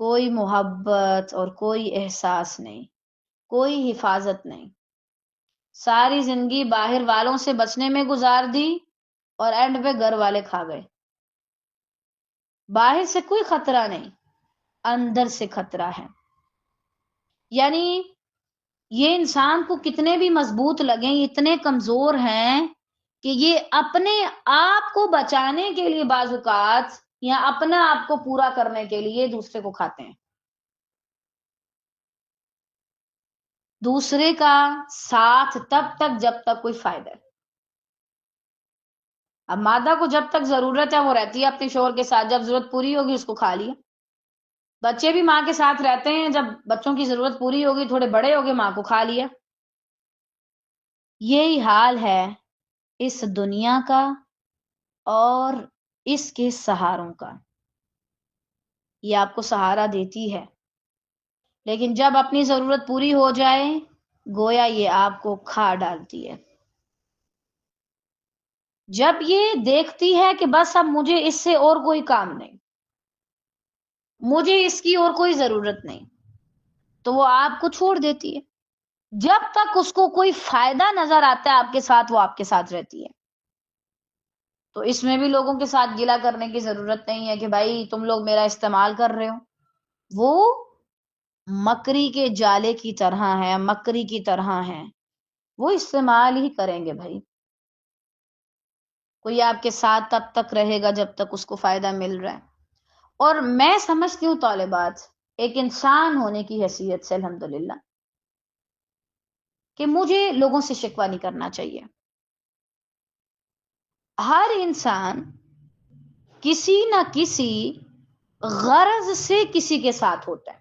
کوئی محبت اور کوئی احساس نہیں، کوئی حفاظت نہیں. ساری زندگی باہر والوں سے بچنے میں گزار دی اور اینڈ پہ گھر والے کھا گئے. باہر سے کوئی خطرہ نہیں، اندر سے خطرہ ہے. یعنی یہ انسان کو کتنے بھی مضبوط لگیں، یہ اتنے کمزور ہیں کہ یہ اپنے آپ کو بچانے کے لیے بعض اوقات یا اپنا آپ کو پورا کرنے کے لیے دوسرے کو کھاتے ہیں. دوسرے کا ساتھ تب تک جب تک کوئی فائدہ ہے. اب مادہ کو جب تک ضرورت ہے وہ رہتی ہے اپنے شوہر کے ساتھ، جب ضرورت پوری ہوگی اس کو کھا لیا. بچے بھی ماں کے ساتھ رہتے ہیں، جب بچوں کی ضرورت پوری ہوگی تھوڑے بڑے ہوگے ماں کو کھا لیا. یہی حال ہے اس دنیا کا اور اس کے سہاروں کا. یہ آپ کو سہارا دیتی ہے لیکن جب اپنی ضرورت پوری ہو جائے گویا یہ آپ کو کھا ڈالتی ہے. جب یہ دیکھتی ہے کہ بس اب مجھے اس سے اور کوئی کام نہیں، مجھے اس کی اور کوئی ضرورت نہیں، تو وہ آپ کو چھوڑ دیتی ہے. جب تک اس کو کوئی فائدہ نظر آتا ہے آپ کے ساتھ وہ آپ کے ساتھ رہتی ہے. تو اس میں بھی لوگوں کے ساتھ گلہ کرنے کی ضرورت نہیں ہے کہ بھائی تم لوگ میرا استعمال کر رہے ہو. وہ مکری کے جالے کی طرح ہے، مکری کی طرح ہے، وہ استعمال ہی کریں گے. بھائی کوئی آپ کے ساتھ تب تک رہے گا جب تک اس کو فائدہ مل رہا ہے. اور میں سمجھتی ہوں طالبات ایک انسان ہونے کی حیثیت سے الحمدللہ کہ مجھے لوگوں سے شکوہ نہیں کرنا چاہیے. ہر انسان کسی نہ کسی غرض سے کسی کے ساتھ ہوتا ہے.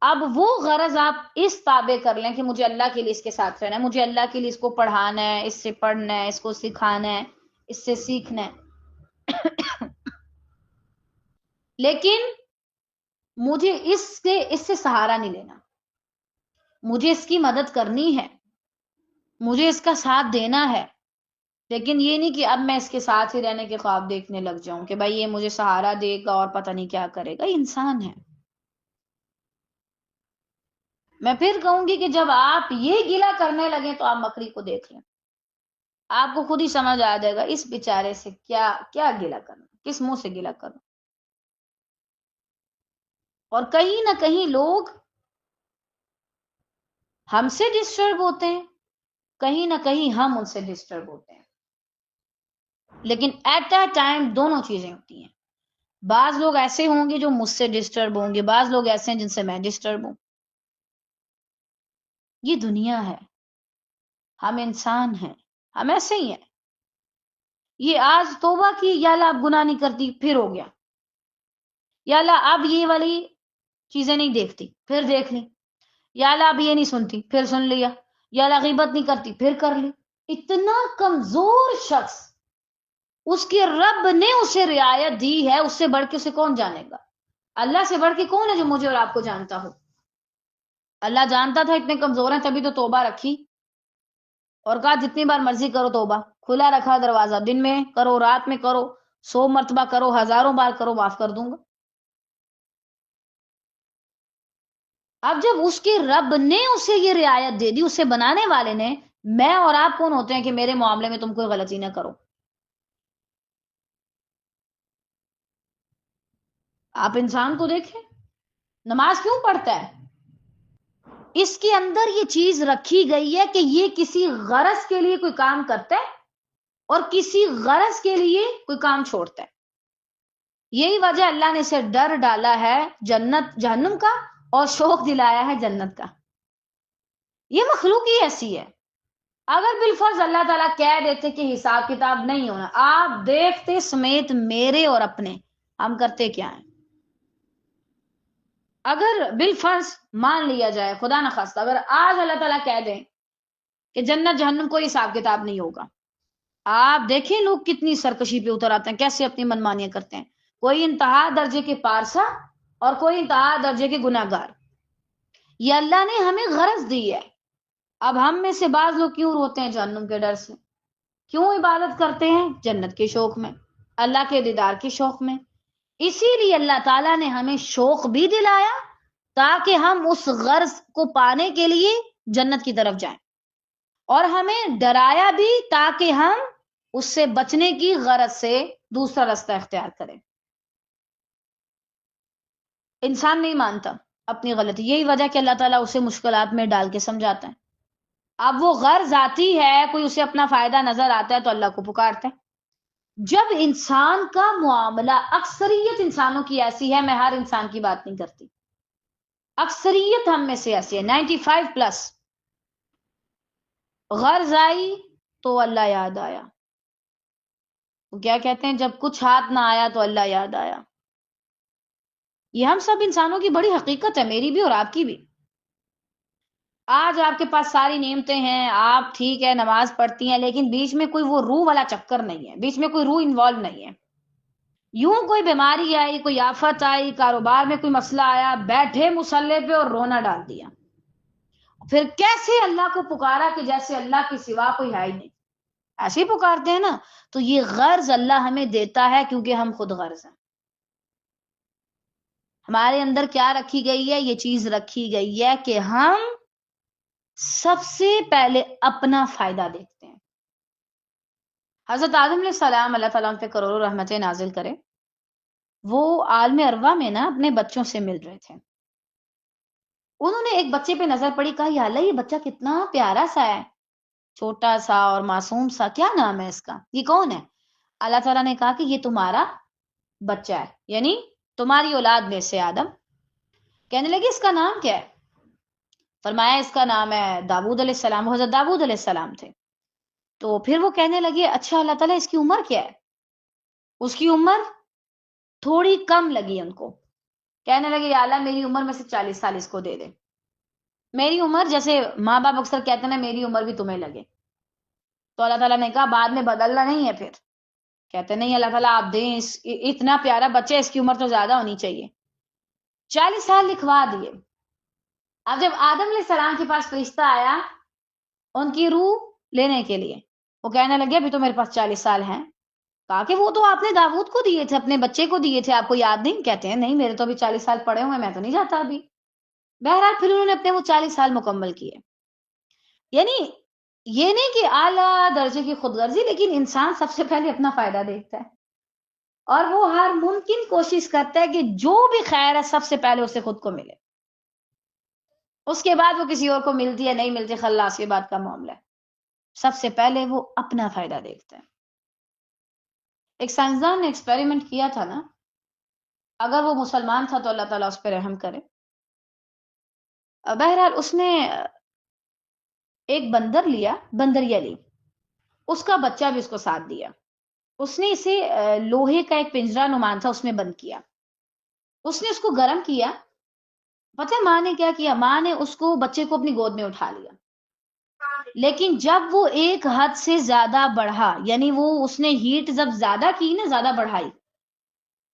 اب وہ غرض آپ اس تابع کر لیں کہ مجھے اللہ کے لیے اس کے ساتھ رہنا ہے، مجھے اللہ کے لیے اس کو پڑھانا ہے، اس سے پڑھنا ہے، اس کو سکھانا ہے، اس سے سیکھنا ہے. لیکن مجھے اس سے سہارا نہیں لینا، مجھے اس کی مدد کرنی ہے، مجھے اس کا ساتھ دینا ہے. لیکن یہ نہیں کہ اب میں اس کے ساتھ ہی رہنے کے خواب دیکھنے لگ جاؤں کہ بھائی یہ مجھے سہارا دے گا اور پتہ نہیں کیا کرے گا. یہ انسان ہے. میں پھر کہوں گی کہ جب آپ یہ گلہ کرنے لگیں تو آپ مکری کو دیکھ لیں، آپ کو خود ہی سمجھ آ جائے گا اس بیچارے سے کیا کیا گلہ کرنا، کس منہ سے گلہ کرنا. اور کہیں نہ کہیں لوگ ہم سے ڈسٹرب ہوتے ہیں، کہیں نہ کہیں ہم ان سے ڈسٹرب ہوتے ہیں. لیکن ایٹ اے ٹائم دونوں چیزیں ہوتی ہیں. بعض لوگ ایسے ہوں گے جو مجھ سے ڈسٹرب ہوں گے، بعض لوگ ایسے ہیں جن سے میں ڈسٹرب ہوں. یہ دنیا ہے، ہم انسان ہیں، ہم ایسے ہی ہیں. یہ آج توبہ کی یا اللہ اب گناہ نہیں کرتی پھر ہو گیا، یا اللہ اب یہ والی چیزیں نہیں دیکھتی پھر دیکھ لی، یا اللہ اب یہ نہیں سنتی پھر سن لیا، یا اللہ غیبت نہیں کرتی پھر کر لی. اتنا کمزور شخص اس کے رب نے اسے رعایت دی ہے، اس سے بڑھ کے اسے کون جانے گا؟ اللہ سے بڑھ کے کون ہے جو مجھے اور آپ کو جانتا ہو؟ اللہ جانتا تھا اتنے کمزور ہیں تبھی تو توبہ رکھی اور کہا جتنی بار مرضی کرو توبہ، کھلا رکھا دروازہ، دن میں کرو رات میں کرو، 100 مرتبہ کرو، 1000 بار کرو، معاف کر دوں گا. اب جب اس کے رب نے اسے یہ رعایت دے دی، اسے بنانے والے نے، میں اور آپ کون ہوتے ہیں کہ میرے معاملے میں تم کوئی غلطی نہ کرو؟ آپ انسان کو دیکھیں، نماز کیوں پڑھتا ہے؟ اس کے اندر یہ چیز رکھی گئی ہے کہ یہ کسی غرض کے لیے کوئی کام کرتا ہے اور کسی غرض کے لیے کوئی کام چھوڑتا ہے. یہی وجہ اللہ نے اسے ڈر ڈالا ہے جنت جہنم کا اور شوق دلایا ہے جنت کا. یہ مخلوق ہی ایسی ہے. اگر بالفرض اللہ تعالیٰ کہہ دیتے کہ حساب کتاب نہیں ہونا، آپ دیکھتے سمیت میرے اور اپنے ہم کرتے کیا ہیں. اگر بالفرض مان لیا جائے، خدا نخواستہ اگر آج اللہ تعالیٰ کہہ دیں کہ جنت جہنم کوئی حساب کتاب نہیں ہوگا، آپ دیکھیں لوگ کتنی سرکشی پہ اتر آتے ہیں، کیسے اپنی منمانیاں کرتے ہیں. کوئی انتہا درجے کے پارسا اور کوئی انتہا درجے کے گناہ گار. یہ اللہ نے ہمیں غرض دی ہے. اب ہم میں سے بعض لوگ کیوں روتے ہیں جہنم کے ڈر سے، کیوں عبادت کرتے ہیں جنت کے شوق میں، اللہ کے دیدار کے شوق میں. اسی لیے اللہ تعالیٰ نے ہمیں شوق بھی دلایا تاکہ ہم اس غرض کو پانے کے لیے جنت کی طرف جائیں، اور ہمیں ڈرایا بھی تاکہ ہم اس سے بچنے کی غرض سے دوسرا راستہ اختیار کریں. انسان نہیں مانتا اپنی غلطی، یہی وجہ کہ اللہ تعالیٰ اسے مشکلات میں ڈال کے سمجھاتا ہے. اب وہ غرض آتی ہے، کوئی اسے اپنا فائدہ نظر آتا ہے تو اللہ کو پکارتا ہے. جب انسان کا معاملہ، اکثریت انسانوں کی ایسی ہے، میں ہر انسان کی بات نہیں کرتی، اکثریت ہم میں سے ایسی ہے، 95+. غرض آئی تو اللہ یاد آیا. وہ کیا کہتے ہیں، جب کچھ ہاتھ نہ آیا تو اللہ یاد آیا. یہ ہم سب انسانوں کی بڑی حقیقت ہے، میری بھی اور آپ کی بھی. آج آپ کے پاس ساری نعمتیں ہیں، آپ ٹھیک ہے نماز پڑھتی ہیں، لیکن بیچ میں کوئی وہ روح والا چکر نہیں ہے، بیچ میں کوئی روح انوالو نہیں ہے. یوں کوئی بیماری آئی، کوئی آفت آئی، کاروبار میں کوئی مسئلہ آیا، بیٹھے مصلے پہ اور رونا ڈال دیا، پھر کیسے اللہ کو پکارا کہ جیسے اللہ کے سوا کوئی ہے ہی نہیں. ایسے ہی پکارتے ہیں نا. تو یہ غرض اللہ ہمیں دیتا ہے کیونکہ ہم خود غرض ہیں. ہمارے اندر کیا رکھی گئی ہے؟ یہ چیز رکھی گئی ہے کہ ہم سب سے پہلے اپنا فائدہ دیکھتے ہیں. حضرت آدم علیہ السلام، اللہ تعالیٰ ان پہ کروڑوں رحمتیں نازل کرے، وہ عالم ارواح میں نا اپنے بچوں سے مل رہے تھے. انہوں نے ایک بچے پہ نظر پڑی، کہا یا اللہ یہ بچہ کتنا پیارا سا ہے، چھوٹا سا اور معصوم سا، کیا نام ہے اس کا، یہ کون ہے؟ اللہ تعالیٰ نے کہا کہ یہ تمہارا بچہ ہے، یعنی تمہاری اولاد میں سے آدم. کہنے لگے اس کا نام کیا ہے؟ فرمایا اس کا نام ہے داؤد علیہ السلام. حضرت داؤد علیہ السلام تھے. تو پھر وہ کہنے لگے اچھا اللہ تعالیٰ اس کی عمر کیا ہے؟ اس کی عمر تھوڑی کم لگی ان کو. کہنے لگے یا اللہ میری عمر میں سے 40 سال اس کو دے دے. میری عمر، جیسے ماں باپ اکثر کہتے ہیں نا میری عمر بھی تمہیں لگے. تو اللہ تعالیٰ نے کہا بعد میں بدلنا نہیں ہے. پھر کہتے نہیں اللہ تعالیٰ آپ دیں، اتنا پیارا بچہ، اس کی عمر تو زیادہ ہونی چاہیے. 40 سال لکھوا دیے. اب جب آدم علیہ السلام کے پاس فرشتہ آیا ان کی روح لینے کے لیے، وہ کہنے لگے ابھی تو میرے پاس 40 سال ہیں. کہا کہ وہ تو آپ نے داؤد کو دیے تھے، اپنے بچے کو دیے تھے، آپ کو یاد نہیں؟ کہتے ہیں نہیں میرے تو ابھی 40 سال پڑے ہوئے، میں تو نہیں جاتا ابھی. بہرحال پھر انہوں نے اپنے وہ 40 سال مکمل کیے. یعنی یہ نہیں کہ اعلیٰ درجے کی خود غرضی، لیکن انسان سب سے پہلے اپنا فائدہ دیکھتا ہے اور وہ ہر ممکن کوشش کرتا ہے کہ جو بھی خیر ہے سب سے پہلے اسے خود کو ملے. اس کے بعد وہ کسی اور کو ملتی ہے نہیں ملتی، خلاص یہ بات کا معاملہ ہے. سب سے پہلے وہ اپنا فائدہ دیکھتا ہے. ایک سائنسدان نے ایکسپیریمنٹ کیا تھا نا، اگر وہ مسلمان تھا تو اللہ تعالیٰ اس پہ رحم کرے. بہرحال اس نے ایک بندر لیا، بندریا لی، اس کا بچہ بھی اس کو ساتھ دیا. اس نے اسے لوہے کا ایک پنجرا نمان تھا اس میں بند کیا. اس نے اس کو گرم کیا. پتہ ہے ماں نے کیا کیا؟ ماں نے اس کو، بچے کو اپنی گود میں اٹھا لیا. لیکن جب وہ ایک حد سے زیادہ بڑھا، یعنی وہ اس نے ہیٹ جب زیادہ کی نا، زیادہ بڑھائی،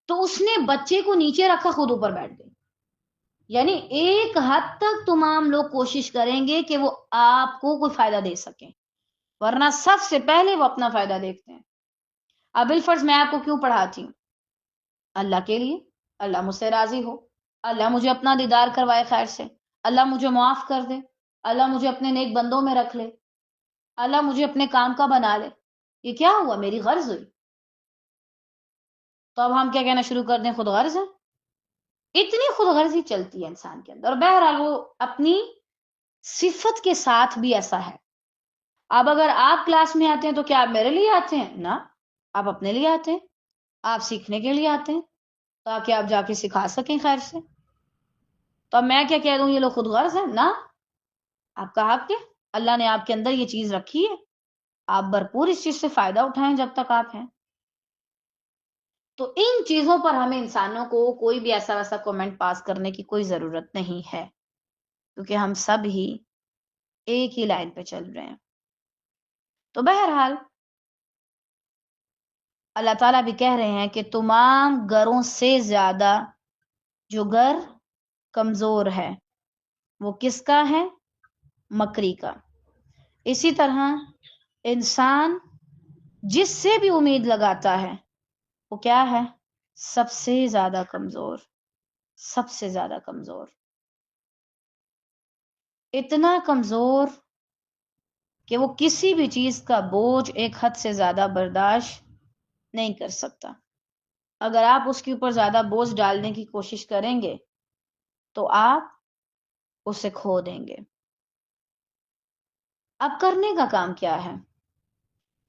تو اس نے بچے کو نیچے رکھا، خود اوپر بیٹھ گئی. یعنی ایک حد تک تمام لوگ کوشش کریں گے کہ وہ آپ کو کوئی فائدہ دے سکیں، ورنہ سب سے پہلے وہ اپنا فائدہ دیکھتے ہیں. اب بالفرض میں آپ کو کیوں پڑھاتی ہوں؟ اللہ کے لیے، اللہ مجھ سے راضی ہو، اللہ مجھے اپنا دیدار کروائے خیر سے، اللہ مجھے معاف کر دے، اللہ مجھے اپنے نیک بندوں میں رکھ لے، اللہ مجھے اپنے کام کا بنا لے. یہ کیا ہوا؟ میری غرض ہوئی. تو اب ہم کیا کہنا شروع کر دیں؟ خود غرض ہے. اتنی خود غرضی چلتی ہے انسان کے اندر. اور بہرحال وہ اپنی صفت کے ساتھ بھی ایسا ہے. اب اگر آپ کلاس میں آتے ہیں تو کیا آپ میرے لیے آتے ہیں؟ نہ، آپ اپنے لیے آتے ہیں، آپ سیکھنے کے لیے آتے ہیں تاکہ آپ جا کے سکھا سکیں خیر سے. تو اب میں کیا کہہ دوں یہ لوگ خود غرض ہیں؟ نہ، آپ کا حق ہے، اللہ نے آپ کے اندر یہ چیز رکھی ہے، آپ بھرپور اس چیز سے فائدہ اٹھائیں جب تک آپ ہیں۔ تو ان چیزوں پر ہمیں انسانوں کو کوئی بھی ایسا ویسا کومنٹ پاس کرنے کی کوئی ضرورت نہیں ہے، کیونکہ ہم سب ہی ایک ہی لائن پہ چل رہے ہیں۔ تو بہرحال اللہ تعالیٰ بھی کہہ رہے ہیں کہ تمام گھروں سے زیادہ جو گھر کمزور ہے وہ کس کا ہے؟ مکری کا۔ اسی طرح انسان جس سے بھی امید لگاتا ہے وہ کیا ہے؟ سب سے زیادہ کمزور، سب سے زیادہ کمزور، اتنا کمزور کہ وہ کسی بھی چیز کا بوجھ ایک حد سے زیادہ برداشت نہیں کر سکتا۔ اگر آپ اس کے اوپر زیادہ بوجھ ڈالنے کی کوشش کریں گے تو آپ اسے کھو دیں گے۔ اب کرنے کا کام کیا ہے؟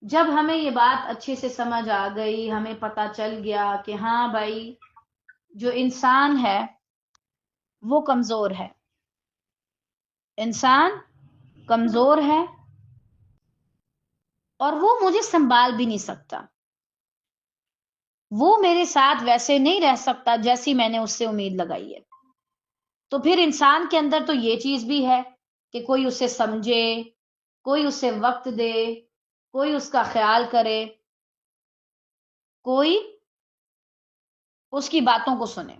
جب ہمیں یہ بات اچھے سے سمجھ آ گئی، ہمیں پتا چل گیا کہ ہاں بھائی جو انسان ہے وہ کمزور ہے، انسان کمزور ہے اور وہ مجھے سنبھال بھی نہیں سکتا، وہ میرے ساتھ ویسے نہیں رہ سکتا جیسی میں نے اس سے امید لگائی ہے، تو پھر انسان کے اندر تو یہ چیز بھی ہے کہ کوئی اسے سمجھے، کوئی اسے وقت دے، کوئی اس کا خیال کرے، کوئی اس کی باتوں کو سنے۔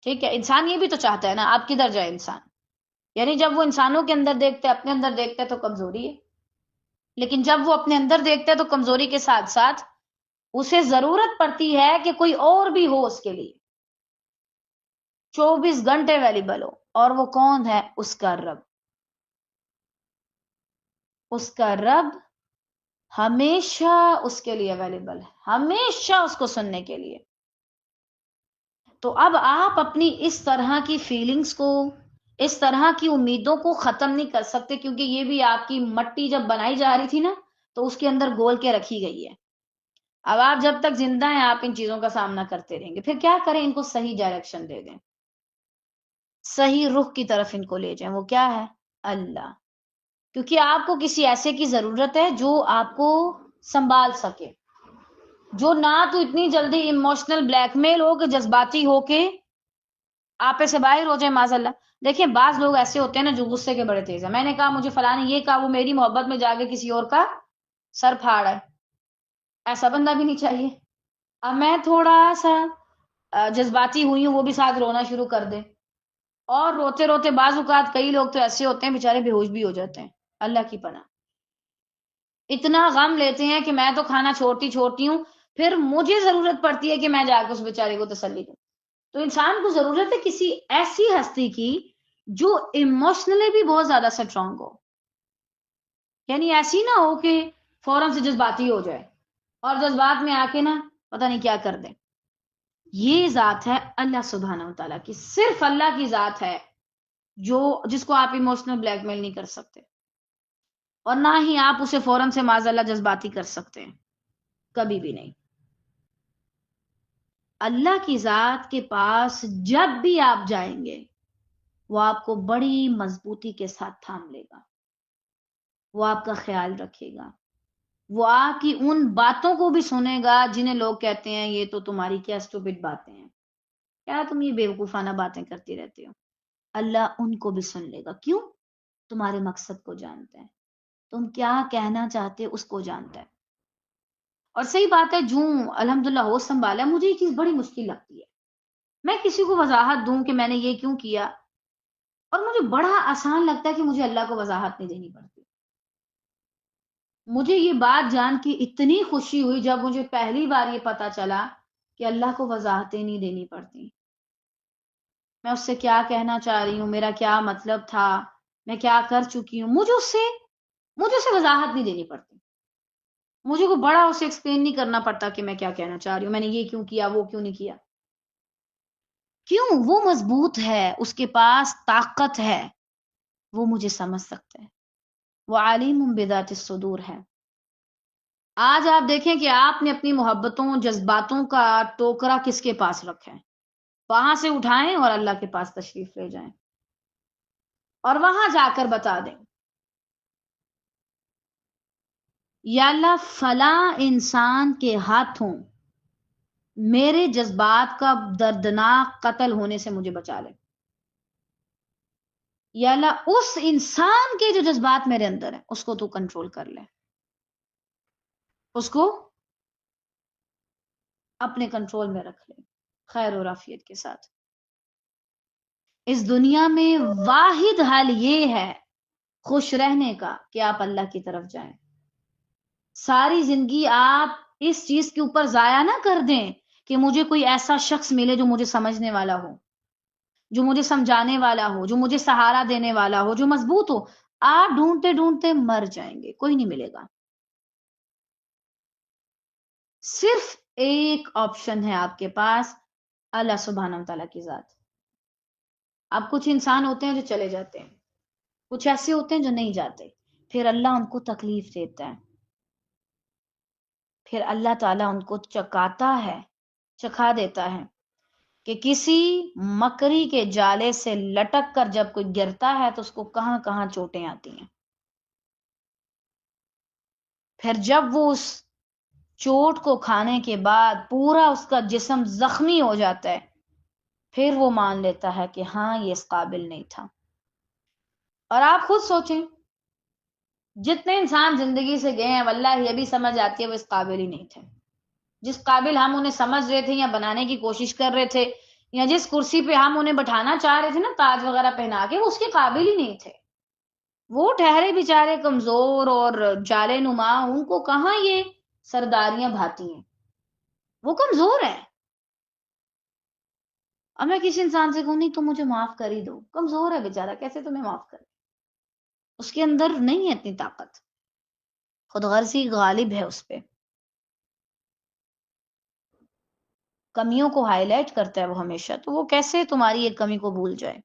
ٹھیک ہے، انسان یہ بھی تو چاہتا ہے نا، آپ کدھر جائے انسان، یعنی جب وہ انسانوں کے اندر دیکھتے، اپنے اندر دیکھتے تو کمزوری ہے، لیکن جب وہ اپنے اندر دیکھتے تو کمزوری کے ساتھ ساتھ اسے ضرورت پڑتی ہے کہ کوئی اور بھی ہو اس کے لیے، 24 گھنٹے اویلیبل ہو، اور وہ کون ہے؟ اس کا رب۔ اس کا رب ہمیشہ اس کے لیے اویلیبل ہے، ہمیشہ اس کو سننے کے لیے۔ تو اب آپ اپنی اس طرح کی فیلنگز کو، اس طرح کی امیدوں کو ختم نہیں کر سکتے، کیونکہ یہ بھی آپ کی مٹی جب بنائی جا رہی تھی نا تو اس کے اندر گول کے رکھی گئی ہے۔ اب آپ جب تک زندہ ہیں آپ ان چیزوں کا سامنا کرتے رہیں گے، پھر کیا کریں؟ ان کو صحیح ڈائریکشن دے دیں، صحیح رخ کی طرف ان کو لے جائیں۔ وہ کیا ہے؟ اللہ۔ کیونکہ آپ کو کسی ایسے کی ضرورت ہے جو آپ کو سنبھال سکے، جو نہ تو اتنی جلدی ایموشنل بلیک میل ہو کہ جذباتی ہو کے آپے سے باہر ہو جائے معاذ اللہ۔ دیکھیں بعض لوگ ایسے ہوتے ہیں نا جو غصے کے بڑے تیز ہیں، میں نے کہا مجھے فلاں نے یہ کہا، وہ میری محبت میں جا کے کسی اور کا سر پھاڑا ہے، ایسا بندہ بھی نہیں چاہیے۔ اب میں تھوڑا سا جذباتی ہوئی ہوں، وہ بھی ساتھ رونا شروع کر دے، اور روتے روتے بعض اوقات کئی لوگ تو ایسے ہوتے ہیں بیچارے بے ہوش بھی ہو جاتے ہیں، اللہ کی پناہ، اتنا غم لیتے ہیں کہ میں تو کھانا چھوڑتی ہوں، پھر مجھے ضرورت پڑتی ہے کہ میں جا کے اس بیچارے کو تسلی دوں۔ تو انسان کو ضرورت ہے کسی ایسی ہستی کی جو ایموشنلی بھی بہت زیادہ سٹرونگ ہو، یعنی ایسی نہ ہو کہ فوراً سے جذباتی ہو جائے اور جذبات میں آ کے نا پتہ نہیں کیا کر دیں۔ یہ ذات ہے اللہ سبحانہ و تعالیٰ کی، صرف اللہ کی ذات ہے جس کو آپ ایموشنل بلیک میل نہیں کر سکتے، اور نہ ہی آپ اسے فوراً سے معاذ اللہ جذباتی کر سکتے ہیں، کبھی بھی نہیں۔ اللہ کی ذات کے پاس جب بھی آپ جائیں گے وہ آپ کو بڑی مضبوطی کے ساتھ تھام لے گا، وہ آپ کا خیال رکھے گا، وہ آپ کی ان باتوں کو بھی سنے گا جنہیں لوگ کہتے ہیں یہ تو تمہاری کیا اسٹوپڈ باتیں ہیں، کیا تم یہ بیوقوفانہ باتیں کرتی رہتے ہو۔ اللہ ان کو بھی سن لے گا، کیوں؟ تمہارے مقصد کو جانتا ہے، تم کیا کہنا چاہتے اس کو جانتا ہے۔ اور صحیح بات ہے، جو الحمدللہ ہو سنبھالا، مجھے یہ چیز بڑی مشکل لگتی ہے، میں کسی کو وضاحت دوں کہ میں نے یہ کیوں کیا، اور مجھے بڑا آسان لگتا ہے کہ مجھے اللہ کو وضاحت نہیں دینی پڑتی۔ مجھے یہ بات جان کے اتنی خوشی ہوئی جب مجھے پہلی بار یہ پتا چلا کہ اللہ کو وضاحتیں نہیں دینی پڑتی، میں اس سے کیا کہنا چاہ رہی ہوں، میرا کیا مطلب تھا، میں کیا کر چکی ہوں، مجھے اسے وضاحت نہیں دینی پڑتی، مجھے کو بڑا اسے ایکسپلین نہیں کرنا پڑتا کہ میں کیا کہنا چاہ رہی ہوں، میں نے یہ کیوں کیا، وہ کیوں نہیں کیا۔ کیوں؟ وہ مضبوط ہے، اس کے پاس طاقت ہے، وہ مجھے سمجھ سکتا ہے، وہ عالم بذات الصدور ہے۔ آج آپ دیکھیں کہ آپ نے اپنی محبتوں، جذباتوں کا ٹوکرا کس کے پاس رکھا ہے، وہاں سے اٹھائیں اور اللہ کے پاس تشریف لے جائیں، اور وہاں جا کر بتا دیں یا اللہ فلاں انسان کے ہاتھوں میرے جذبات کا دردناک قتل ہونے سے مجھے بچا لے، یا اللہ اس انسان کے جو جذبات میرے اندر ہیں اس کو تو کنٹرول کر لے، اس کو اپنے کنٹرول میں رکھ لے خیر و عافیت کے ساتھ۔ اس دنیا میں واحد حل یہ ہے خوش رہنے کا کہ آپ اللہ کی طرف جائیں۔ ساری زندگی آپ اس چیز کے اوپر ضائع نہ کر دیں کہ مجھے کوئی ایسا شخص ملے جو مجھے سمجھنے والا ہو، جو مجھے سمجھانے والا ہو، جو مجھے سہارا دینے والا ہو، جو مضبوط ہو۔ آپ ڈھونڈتے ڈھونڈتے مر جائیں گے، کوئی نہیں ملے گا۔ صرف ایک آپشن ہے آپ کے پاس، اللہ سبحانہ وتعالیٰ کی ذات۔ اب کچھ انسان ہوتے ہیں جو چلے جاتے ہیں، کچھ ایسے ہوتے ہیں جو نہیں جاتے، پھر اللہ ان کو تکلیف دیتا ہے، پھر اللہ تعالیٰ ان کو چکاتا ہے، چکھا دیتا ہے کہ کسی مکری کے جالے سے لٹک کر جب کوئی گرتا ہے تو اس کو کہاں کہاں چوٹیں آتی ہیں۔ پھر جب وہ اس چوٹ کو کھانے کے بعد پورا اس کا جسم زخمی ہو جاتا ہے، پھر وہ مان لیتا ہے کہ ہاں یہ اس قابل نہیں تھا۔ اور آپ خود سوچیں، جتنے انسان زندگی سے گئے ہیں واللہ یہ بھی سمجھ آتی ہے وہ اس قابل ہی نہیں تھے۔ جس قابل ہم انہیں سمجھ رہے تھے یا بنانے کی کوشش کر رہے تھے، یا جس کرسی پہ ہم انہیں بٹھانا چاہ رہے تھے نا تاج وغیرہ پہنا کے، وہ اس کے قابل ہی نہیں تھے۔ وہ ٹھہرے بیچارے کمزور اور جالے نما، ان کو کہاں یہ سرداریاں بھاتی ہیں، وہ کمزور ہیں۔ اب میں کسی انسان سے کہوں نہیں تو مجھے معاف کر ہی دو، کمزور ہے بیچارہ، کیسے تمہیں معاف کرے؟ اس کے اندر نہیں ہے اتنی طاقت، خود غرضی غالب ہے اس پہ، کمیوں کو ہائی لائٹ کرتا ہے وہ ہمیشہ، تو وہ کیسے تمہاری ایک کمی کو بھول جائے؟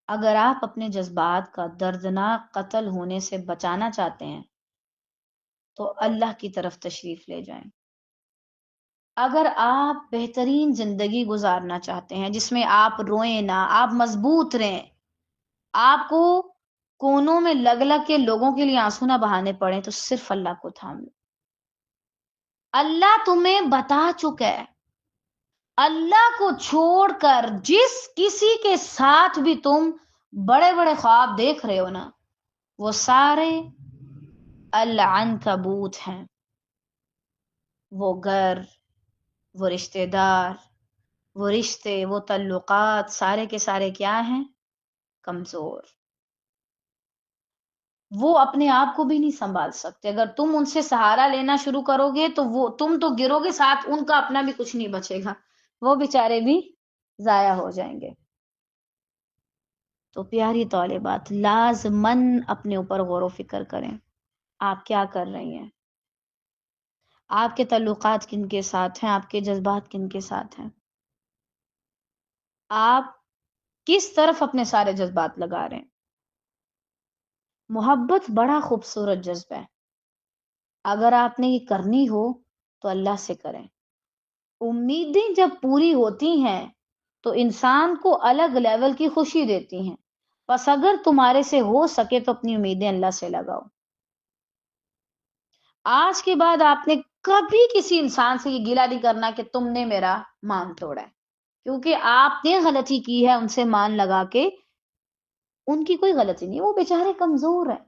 اگر آپ اپنے جذبات کا دردناک قتل ہونے سے بچانا چاہتے ہیں تو اللہ کی طرف تشریف لے جائیں۔ اگر آپ بہترین زندگی گزارنا چاہتے ہیں جس میں آپ روئیں نہ، آپ مضبوط رہیں، آپ کو کونوں میں لگ لگ کے لوگوں کے لیے آنسو نہ بہانے پڑیں، تو صرف اللہ کو تھام لو۔ اللہ تمہیں بتا چکا ہے، اللہ کو چھوڑ کر جس کسی کے ساتھ بھی تم بڑے بڑے خواب دیکھ رہے ہو نا، وہ سارے العنکبوت ہیں۔ وہ گھر، وہ رشتہ دار، وہ رشتے، وہ تعلقات، سارے کے سارے کیا ہیں؟ کمزور۔ وہ اپنے آپ کو بھی نہیں سنبھال سکتے۔ اگر تم ان سے سہارا لینا شروع کرو گے تو وہ تم تو گرو گے، ساتھ ان کا اپنا بھی کچھ نہیں بچے گا، وہ بیچارے بھی ضائع ہو جائیں گے۔ تو پیاری طالبات، لازماً اپنے اوپر غور و فکر کریں، آپ کیا کر رہی ہیں، آپ کے تعلقات کن کے ساتھ ہیں، آپ کے جذبات کن کے ساتھ ہیں، آپ کس طرف اپنے سارے جذبات لگا رہے ہیں۔ محبت بڑا خوبصورت جذبہ ہے، اگر آپ نے یہ کرنی ہو تو اللہ سے کریں۔ امیدیں جب پوری ہوتی ہیں تو انسان کو الگ لیول کی خوشی دیتی ہیں، بس اگر تمہارے سے ہو سکے تو اپنی امیدیں اللہ سے لگاؤ۔ آج کے بعد آپ نے کبھی کسی انسان سے یہ گلہ نہیں کرنا کہ تم نے میرا مان توڑا ہے، کیونکہ آپ نے غلطی کی ہے ان سے مان لگا کے، ان کی کوئی غلطی نہیں، وہ بیچارے کمزور ہیں۔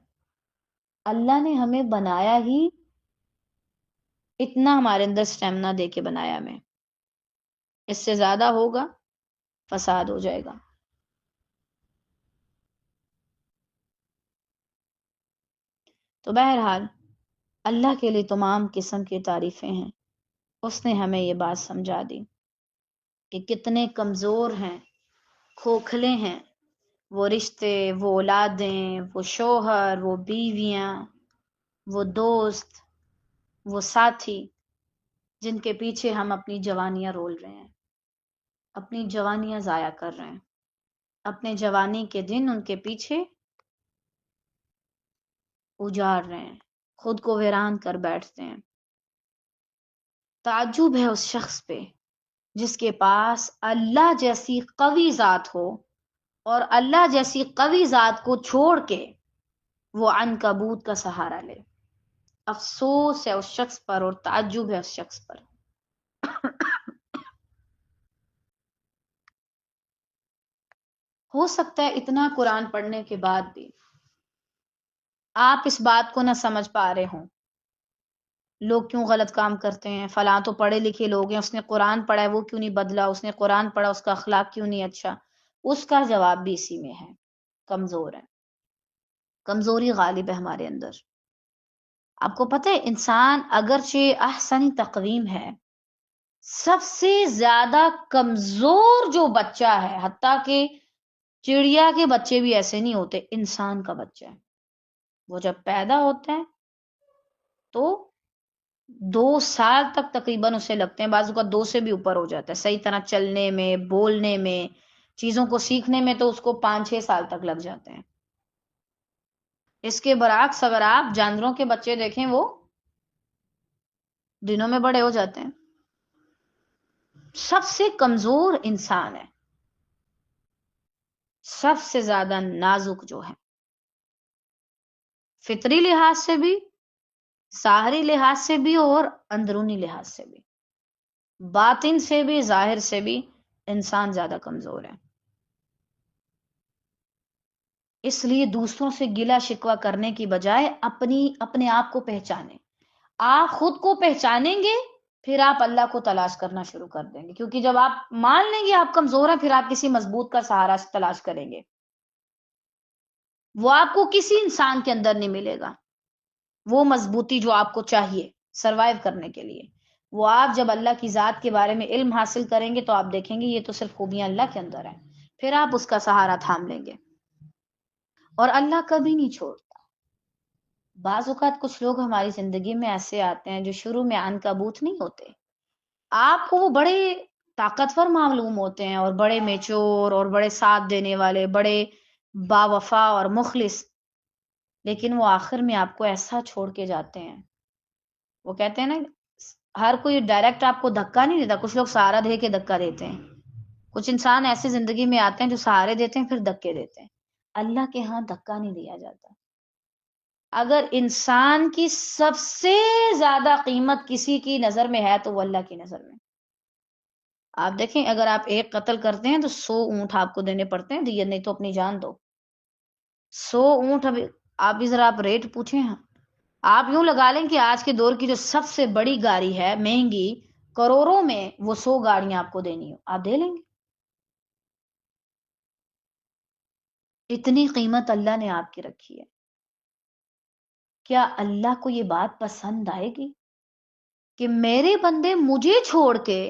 اللہ نے ہمیں بنایا ہی اتنا، ہمارے اندر سٹیمنا دے کے بنایا ہمیں، اس سے زیادہ ہوگا فساد ہو جائے گا۔ تو بہرحال اللہ کے لیے تمام قسم کی تعریفیں ہیں، اس نے ہمیں یہ بات سمجھا دی کہ کتنے کمزور ہیں، کھوکھلے ہیں وہ رشتے، وہ اولادیں، وہ شوہر، وہ بیویاں، وہ دوست، وہ ساتھی، جن کے پیچھے ہم اپنی جوانیاں رول رہے ہیں، اپنی جوانیاں ضائع کر رہے ہیں، اپنے جوانی کے دن ان کے پیچھے اجاڑ رہے ہیں، خود کو ویران کر بیٹھتے ہیں۔ تعجب ہے اس شخص پہ جس کے پاس اللہ جیسی قوی ذات ہو اور اللہ جیسی قوی ذات کو چھوڑ کے وہ عنکبوت کا سہارا لے. افسوس ہے اس شخص پر اور تعجب ہے اس شخص پر. ہو سکتا ہے اتنا قرآن پڑھنے کے بعد بھی آپ اس بات کو نہ سمجھ پا رہے ہوں لوگ کیوں غلط کام کرتے ہیں. فلاں تو پڑھے لکھے لوگ ہیں، اس نے قرآن پڑھا ہے وہ کیوں نہیں بدلا، اس نے قرآن پڑھا اس کا اخلاق کیوں نہیں اچھا. اس کا جواب بھی اسی میں ہے، کمزور ہے، کمزوری غالب ہے ہمارے اندر. آپ کو پتہ ہے انسان اگرچہ احسن تقویم ہے، سب سے زیادہ کمزور جو بچہ ہے، حتیٰ کہ چڑیا کے بچے بھی ایسے نہیں ہوتے، انسان کا بچہ ہے. وہ جب پیدا ہوتا ہے تو 2 سال تک تقریباً اسے لگتے ہیں، بعض اوقات 2 سے بھی اوپر ہو جاتا ہے صحیح طرح چلنے میں، بولنے میں، چیزوں کو سیکھنے میں، تو اس کو 5-6 سال تک لگ جاتے ہیں. اس کے برعکس اگر آپ جانوروں کے بچے دیکھیں وہ دنوں میں بڑے ہو جاتے ہیں. سب سے کمزور انسان ہے، سب سے زیادہ نازک جو ہے، فطری لحاظ سے بھی، ظاہری لحاظ سے بھی، اور اندرونی لحاظ سے بھی، باطن سے بھی ظاہر سے بھی انسان زیادہ کمزور ہے. اس لیے دوسروں سے گلا شکوہ کرنے کی بجائے اپنے آپ کو پہچانیں. آپ خود کو پہچانیں گے پھر آپ اللہ کو تلاش کرنا شروع کر دیں گے، کیونکہ جب آپ مان لیں گے آپ کمزور ہیں پھر آپ کسی مضبوط کا سہارا تلاش کریں گے. وہ آپ کو کسی انسان کے اندر نہیں ملے گا، وہ مضبوطی جو آپ کو چاہیے سروائیو کرنے کے لیے. وہ آپ جب اللہ کی ذات کے بارے میں علم حاصل کریں گے تو آپ دیکھیں گے یہ تو صرف خوبیاں اللہ کے اندر ہیں، پھر آپ اس کا سہارا تھام لیں گے. اور اللہ کبھی نہیں چھوڑتا. بعض اوقات کچھ لوگ ہماری زندگی میں ایسے آتے ہیں جو شروع میں عنکبوت نہیں ہوتے، آپ کو وہ بڑے طاقتور معلوم ہوتے ہیں اور بڑے میچور اور بڑے ساتھ دینے والے، بڑے باوفا اور مخلص، لیکن وہ آخر میں آپ کو ایسا چھوڑ کے جاتے ہیں. وہ کہتے ہیں نا ہر کوئی ڈائریکٹ آپ کو دھکا نہیں دیتا، کچھ لوگ سہارا دے کے دھکا دیتے ہیں. کچھ انسان ایسے زندگی میں آتے ہیں جو سہارے دیتے ہیں پھر دھکے دیتے ہیں. اللہ کے ہاں دھکا نہیں دیا جاتا. اگر انسان کی سب سے زیادہ قیمت کسی کی نظر میں ہے تو وہ اللہ کی نظر میں. آپ دیکھیں اگر آپ ایک قتل کرتے ہیں تو 100 اونٹ آپ کو دینے پڑتے ہیں دیت، نہیں تو اپنی جان دو. 100 اونٹ. اب بھی ذرا آپ ریٹ پوچھیں. آپ یوں لگا لیں کہ آج کے دور کی جو سب سے بڑی گاڑی ہے مہنگی کروڑوں میں، وہ 100 گاڑیاں آپ کو دینی ہو، آپ دے لیں گے؟ اتنی قیمت اللہ نے آپ کی رکھی ہے. کیا اللہ کو یہ بات پسند آئے گی کہ میرے بندے مجھے چھوڑ کے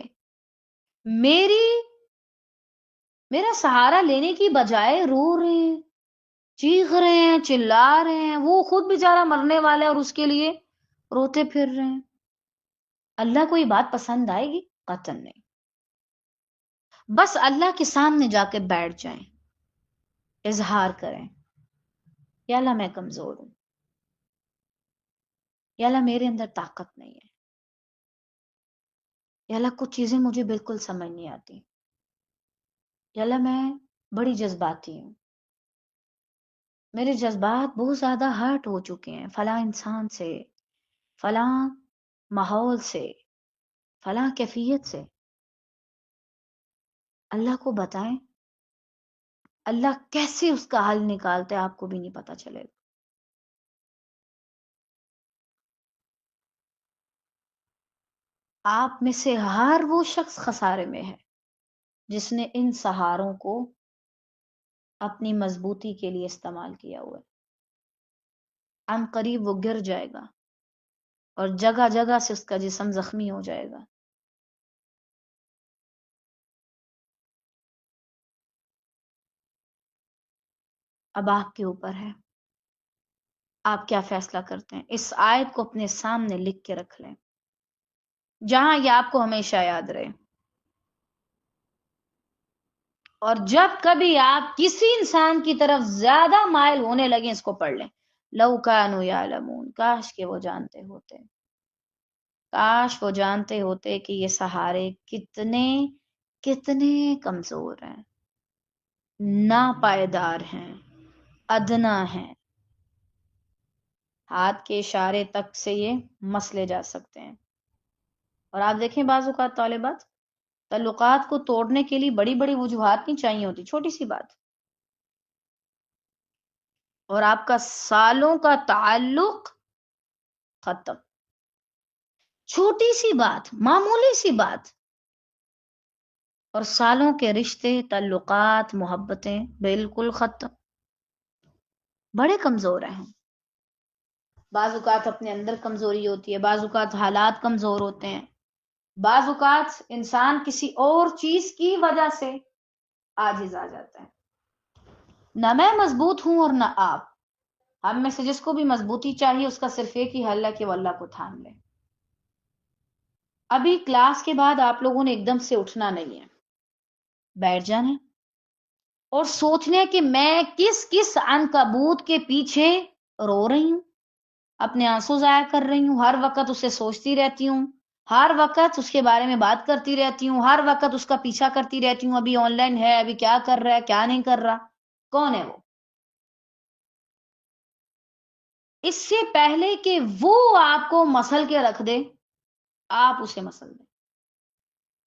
میرا سہارا لینے کی بجائے رو رہے ہیں، چیخ رہے ہیں، چلا رہے ہیں، وہ خود بیچارہ مرنے والا ہے اور اس کے لیے روتے پھر رہے ہیں؟ اللہ کو یہ بات پسند آئے گی؟ قطعاً نہیں. بس اللہ کے سامنے جا کے بیٹھ جائیں، اظہار کریں، یا اللہ میں کمزور ہوں، یا اللہ میرے اندر طاقت نہیں ہے، یا اللہ کچھ چیزیں مجھے بالکل سمجھ نہیں آتی، یا اللہ میں بڑی جذباتی ہوں، میرے جذبات بہت زیادہ ہرٹ ہو چکے ہیں فلاں انسان سے، فلاں ماحول سے، فلاں کیفیت سے. اللہ کو بتائیں، اللہ کیسے اس کا حل نکالتے آپ کو بھی نہیں پتا چلے گا. آپ میں سے ہر وہ شخص خسارے میں ہے جس نے ان سہاروں کو اپنی مضبوطی کے لیے استعمال کیا ہوا ہے. عن قریب وہ گر جائے گا اور جگہ جگہ سے اس کا جسم زخمی ہو جائے گا. اب آپ کے اوپر ہے آپ کیا فیصلہ کرتے ہیں. اس آیت کو اپنے سامنے لکھ کے رکھ لیں جہاں یہ آپ کو ہمیشہ یاد رہے. اور جب کبھی آپ کسی انسان کی طرف زیادہ مائل ہونے لگیں اس کو پڑھ لیں. لو کانوا یعلمون، کاش کہ وہ جانتے ہوتے، کاش وہ جانتے ہوتے کہ یہ سہارے کتنے کتنے کمزور ہیں. ناپائیدار ہیں، ادنا ہیں، ہاتھ کے اشارے تک سے یہ مسلے جا سکتے ہیں۔ اور آپ دیکھیں بعض اوقات طالبات تعلقات کو توڑنے کے لیے بڑی بڑی وجوہات نہیں چاہیے ہوتی، چھوٹی سی بات اور آپ کا سالوں کا تعلق ختم، چھوٹی سی بات، معمولی سی بات، اور سالوں کے رشتے، تعلقات، محبتیں بالکل ختم۔ بڑے کمزور ہیں ہم، بعض اوقات اپنے اندر کمزوری ہوتی ہے، بعض اوقات حالات کمزور ہوتے ہیں، بعض اوقات انسان کسی اور چیز کی وجہ سے عاجز آ جاتا ہے۔ نہ میں مضبوط ہوں اور نہ آپ، ہم میں سے جس کو بھی مضبوطی چاہیے اس کا صرف ایک ہی حل ہے کہ وہ اللہ کو تھام لے۔ ابھی کلاس کے بعد آپ لوگوں نے ایک دم سے اٹھنا نہیں ہے، بیٹھ جانا اور سوچنے کہ میں کس کس عنکبوت کے پیچھے رو رہی ہوں، اپنے آنسو ضائع کر رہی ہوں، ہر وقت اسے سوچتی رہتی ہوں، ہر وقت اس کے بارے میں بات کرتی رہتی ہوں، ہر وقت اس کا پیچھا کرتی رہتی ہوں، ابھی آن لائن ہے، ابھی کیا کر رہا ہے، کیا نہیں کر رہا، کون ہے وہ؟ اس سے پہلے کہ وہ آپ کو مسل کے رکھ دے، آپ اسے مسل دیں،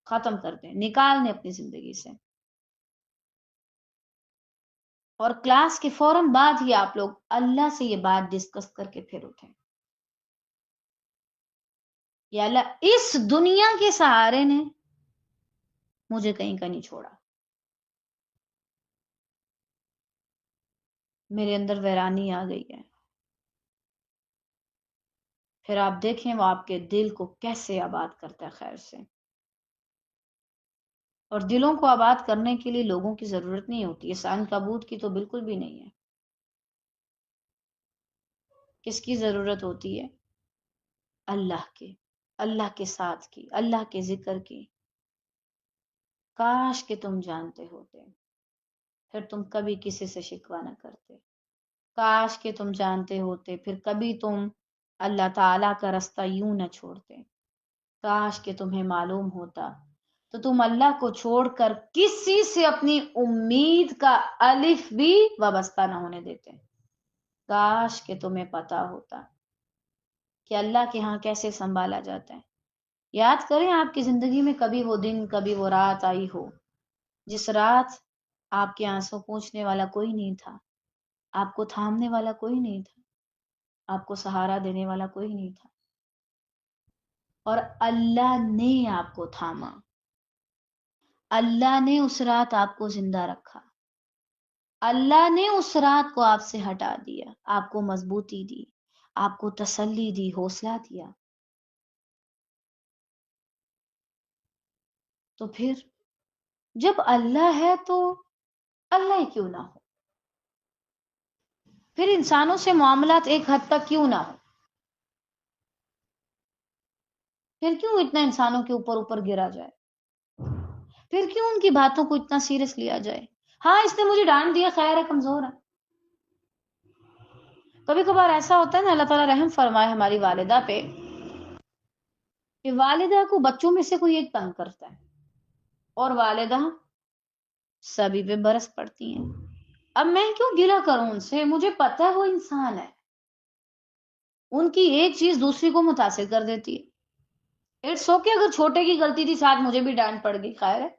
ختم کر دیں، نکال دیں اپنی زندگی سے۔ اور کلاس کے فوراً بعد ہی آپ لوگ اللہ سے یہ بات ڈسکس کر کے پھر اٹھیں، یا اللہ اس دنیا کے سہارے نے مجھے کہیں کا نہیں چھوڑا، میرے اندر ویرانی آ گئی ہے، پھر آپ دیکھیں وہ آپ کے دل کو کیسے آباد کرتا ہے خیر سے۔ اور دلوں کو آباد کرنے کے لیے لوگوں کی ضرورت نہیں ہوتی، اس عنکبوت کی تو بالکل بھی نہیں ہے۔ کس کی ضرورت ہوتی ہے؟ اللہ کے، اللہ کے ساتھ کی، اللہ کے ذکر کی۔ کاش کہ تم جانتے ہوتے، پھر تم کبھی کسی سے شکوہ نہ کرتے۔ کاش کہ تم جانتے ہوتے، پھر کبھی تم اللہ تعالیٰ کا رستہ یوں نہ چھوڑتے۔ کاش کہ تمہیں معلوم ہوتا تو تم اللہ کو چھوڑ کر کسی سے اپنی امید کا الف بھی وابستہ نہ ہونے دیتے۔ کاش کہ تمہیں پتا ہوتا کہ اللہ کے ہاں کیسے سنبھالا جاتا ہے۔ یاد کریں آپ کی زندگی میں کبھی وہ دن، کبھی وہ رات آئی ہو جس رات آپ کے آنسو پوچھنے والا کوئی نہیں تھا، آپ کو تھامنے والا کوئی نہیں تھا، آپ کو سہارا دینے والا کوئی نہیں تھا، اور اللہ نے آپ کو تھاما، اللہ نے اس رات آپ کو زندہ رکھا، اللہ نے اس رات کو آپ سے ہٹا دیا، آپ کو مضبوطی دی، آپ کو تسلی دی، حوصلہ دیا۔ تو پھر جب اللہ ہے تو اللہ ہی کیوں نہ ہو؟ پھر انسانوں سے معاملات ایک حد تک کیوں نہ ہو؟ پھر کیوں اتنا انسانوں کے اوپر اوپر گرا جائے؟ پھر کیوں ان کی باتوں کو اتنا سیریس لیا جائے؟ ہاں اس نے مجھے ڈانٹ دیا، خیر ہے، کمزور ہے۔ کبھی کبھار ایسا ہوتا ہے نا، اللہ تعالیٰ رحم فرمائے ہماری والدہ پہ، کہ والدہ کو بچوں میں سے کوئی ایک تنگ کرتا ہے اور والدہ سبھی پہ برس پڑتی ہیں۔ اب میں کیوں گلا کروں ان سے؟ مجھے پتہ ہے وہ انسان ہے، ان کی ایک چیز دوسری کو متاثر کر دیتی ہے۔ اٹس اوکے، اگر چھوٹے کی غلطی تھی، ساتھ مجھے بھی ڈانٹ پڑ گئی، خیر ہے،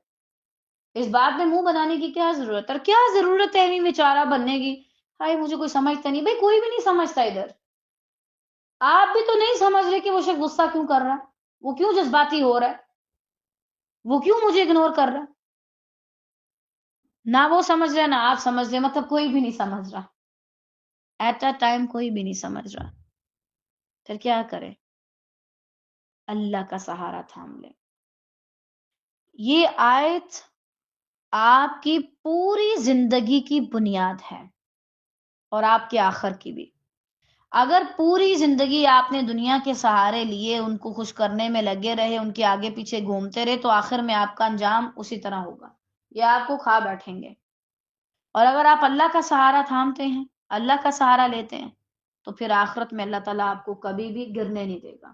اس بات میں منہ بنانے کی کیا ضرورت ہے؟ اور کیا ضرورت ہے بیچارہ بننے کی؟ ہائے مجھے کوئی سمجھتا نہیں، بھائی کوئی بھی نہیں سمجھتا ادھر۔ آپ بھی تو نہیں سمجھ رہے کہ وہ شخص غصہ کیوں کر رہا ہے، وہ کیوں جذباتی ہو رہا ہے، وہ کیوں مجھے اگنور کر رہا ہے؟ نہ وہ سمجھ رہا نہ آپ سمجھ رہے، مطلب کوئی بھی نہیں سمجھ رہا، ایٹ اے ٹائم کوئی بھی نہیں سمجھ رہا۔ پھر کیا کرے؟ اللہ کا سہارا تھام لے۔ یہ آیت آپ کی پوری زندگی کی بنیاد ہے اور آپ کے آخر کی بھی۔ اگر پوری زندگی آپ نے دنیا کے سہارے لیے، ان کو خوش کرنے میں لگے رہے، ان کے آگے پیچھے گھومتے رہے، تو آخر میں آپ کا انجام اسی طرح ہوگا، یہ آپ کو کھا بیٹھیں گے۔ اور اگر آپ اللہ کا سہارا تھامتے ہیں، اللہ کا سہارا لیتے ہیں، تو پھر آخرت میں اللہ تعالیٰ آپ کو کبھی بھی گرنے نہیں دے گا۔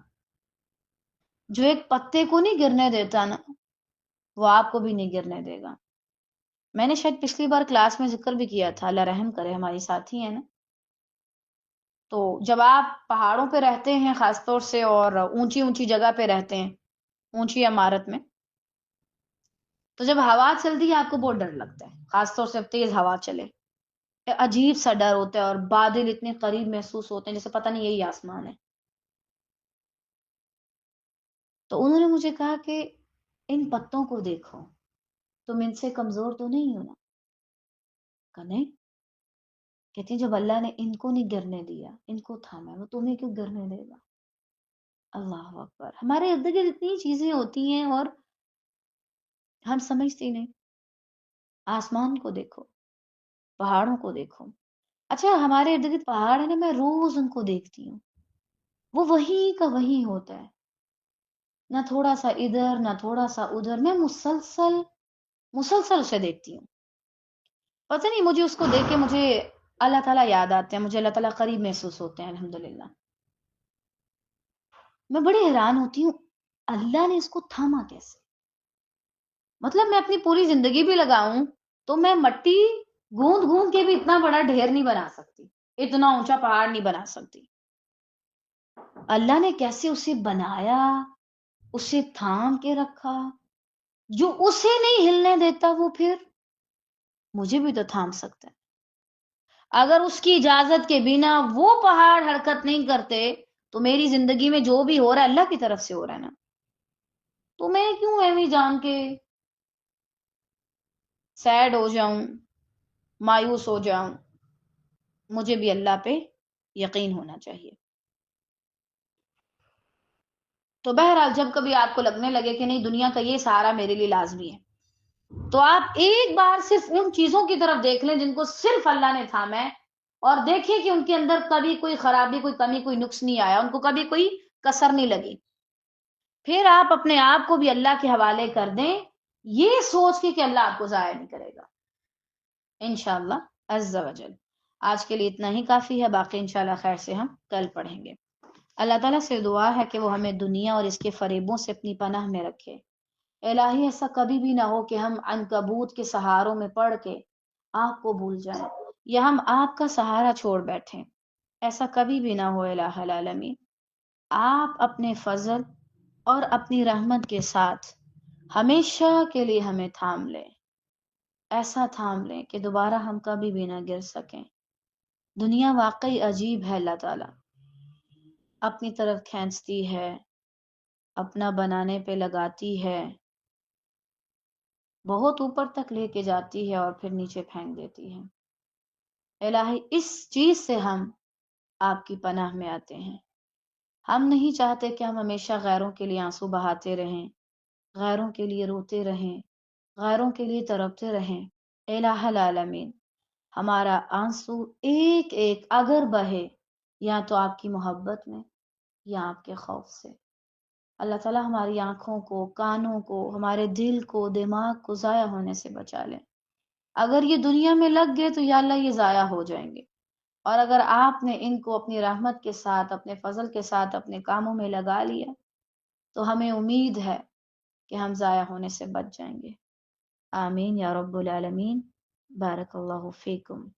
جو ایک پتے کو نہیں گرنے دیتا نا، وہ آپ کو بھی نہیں گرنے دے گا۔ میں نے شاید پچھلی بار کلاس میں ذکر بھی کیا تھا، اللہ رحم کرے، ہماری ساتھی ہیں نا، تو جب آپ پہاڑوں پہ رہتے ہیں خاص طور سے اور اونچی اونچی جگہ پہ رہتے ہیں، اونچی عمارت میں، تو جب ہوا چلتی ہے آپ کو بہت ڈر لگتا ہے، خاص طور سے اب تیز ہوا چلے، عجیب سا ڈر ہوتا ہے اور بادل اتنے قریب محسوس ہوتے ہیں جیسے پتہ نہیں یہی آسمان ہے. تو انہوں نے مجھے کہا کہ ان پتوں کو دیکھو، تم ان سے کمزور تو نہیں ہو نا؟ کہ نہیں. کہتی ہیں جب اللہ نے ان کو نہیں گرنے دیا، ان کو تھاما، وہ تمہیں کیوں گرنے دے گا؟ اللہ اکبر. ہمارے ارد گرد اتنی چیزیں ہوتی ہیں اور ہم سمجھتے نہیں. آسمان کو دیکھو، پہاڑوں کو دیکھو. اچھا ہمارے ارد گرد پہاڑ ہے نا، میں روز ان کو دیکھتی ہوں، وہ وہیں کا وہیں ہوتا ہے، نہ تھوڑا سا ادھر نہ تھوڑا سا ادھر. میں مسلسل اسے دیکھتی ہوں. پتہ نہیں مجھے اس کو دیکھ کے مجھے اللہ تعالیٰ یاد آتے ہیں، مجھے اللہ تعالیٰ قریب محسوس ہوتے ہیں الحمدللہ. میں بڑی حیران ہوتی ہوں اللہ نے اس کو تھاما کیسے. مطلب میں اپنی پوری زندگی بھی لگاؤں تو میں مٹی گوند گوند کے بھی اتنا بڑا ڈھیر نہیں بنا سکتی، اتنا اونچا پہاڑ نہیں بنا سکتی. اللہ نے کیسے اسے بنایا، اسے تھام کے رکھا. جو اسے نہیں ہلنے دیتا وہ پھر مجھے بھی تو تھام سکتا ہے. اگر اس کی اجازت کے بنا وہ پہاڑ حرکت نہیں کرتے تو میری زندگی میں جو بھی ہو رہا ہے اللہ کی طرف سے ہو رہا ہے نا. تو میں کیوں ایویں جان کے سیڈ ہو جاؤں، مایوس ہو جاؤں. مجھے بھی اللہ پہ یقین ہونا چاہیے. تو بہرحال جب کبھی آپ کو لگنے لگے کہ نہیں دنیا کا یہ سہارا میرے لیے لازمی ہے، تو آپ ایک بار صرف ان چیزوں کی طرف دیکھ لیں جن کو صرف اللہ نے تھاما ہے، اور دیکھیں کہ ان کے اندر کبھی کوئی خرابی، کوئی کمی، کوئی نقص نہیں آیا، ان کو کبھی کوئی کسر نہیں لگی. پھر آپ اپنے آپ کو بھی اللہ کے حوالے کر دیں، یہ سوچ کے کہ اللہ آپ کو ضائع نہیں کرے گا انشاءاللہ عز و جل. آج کے لیے اتنا ہی کافی ہے، باقی انشاءاللہ خیر سے ہم کل پڑھیں گے. اللہ تعالیٰ سے دعا ہے کہ وہ ہمیں دنیا اور اس کے فریبوں سے اپنی پناہ میں رکھے. الہی ایسا کبھی بھی نہ ہو کہ ہم عنکبوت کے سہاروں میں پڑھ کے آپ کو بھول جائیں یا ہم آپ کا سہارا چھوڑ بیٹھیں. ایسا کبھی بھی نہ ہو الہ العالمین. آپ اپنے فضل اور اپنی رحمت کے ساتھ ہمیشہ کے لیے ہمیں تھام لیں، ایسا تھام لیں کہ دوبارہ ہم کبھی بھی نہ گر سکیں. دنیا واقعی عجیب ہے، اللہ تعالیٰ اپنی طرف کھینچتی ہے، اپنا بنانے پہ لگاتی ہے، بہت اوپر تک لے کے جاتی ہے اور پھر نیچے پھینک دیتی ہے. الہی اس چیز سے ہم آپ کی پناہ میں آتے ہیں. ہم نہیں چاہتے کہ ہم ہمیشہ غیروں کے لیے آنسو بہاتے رہیں، غیروں کے لیے روتے رہیں، غیروں کے لیے تڑپتے رہیں. الہ العالمین ہمارا آنسو ایک ایک اگر بہے یا تو آپ کی محبت میں یا آپ کے خوف سے. اللہ تعالیٰ ہماری آنکھوں کو، کانوں کو، ہمارے دل کو، دماغ کو ضائع ہونے سے بچا لیں. اگر یہ دنیا میں لگ گئے تو یا اللہ یہ ضائع ہو جائیں گے، اور اگر آپ نے ان کو اپنی رحمت کے ساتھ، اپنے فضل کے ساتھ اپنے کاموں میں لگا لیا تو ہمیں امید ہے کہ ہم ضائع ہونے سے بچ جائیں گے. آمین یا رب العالمین. بارک اللہ فیکم.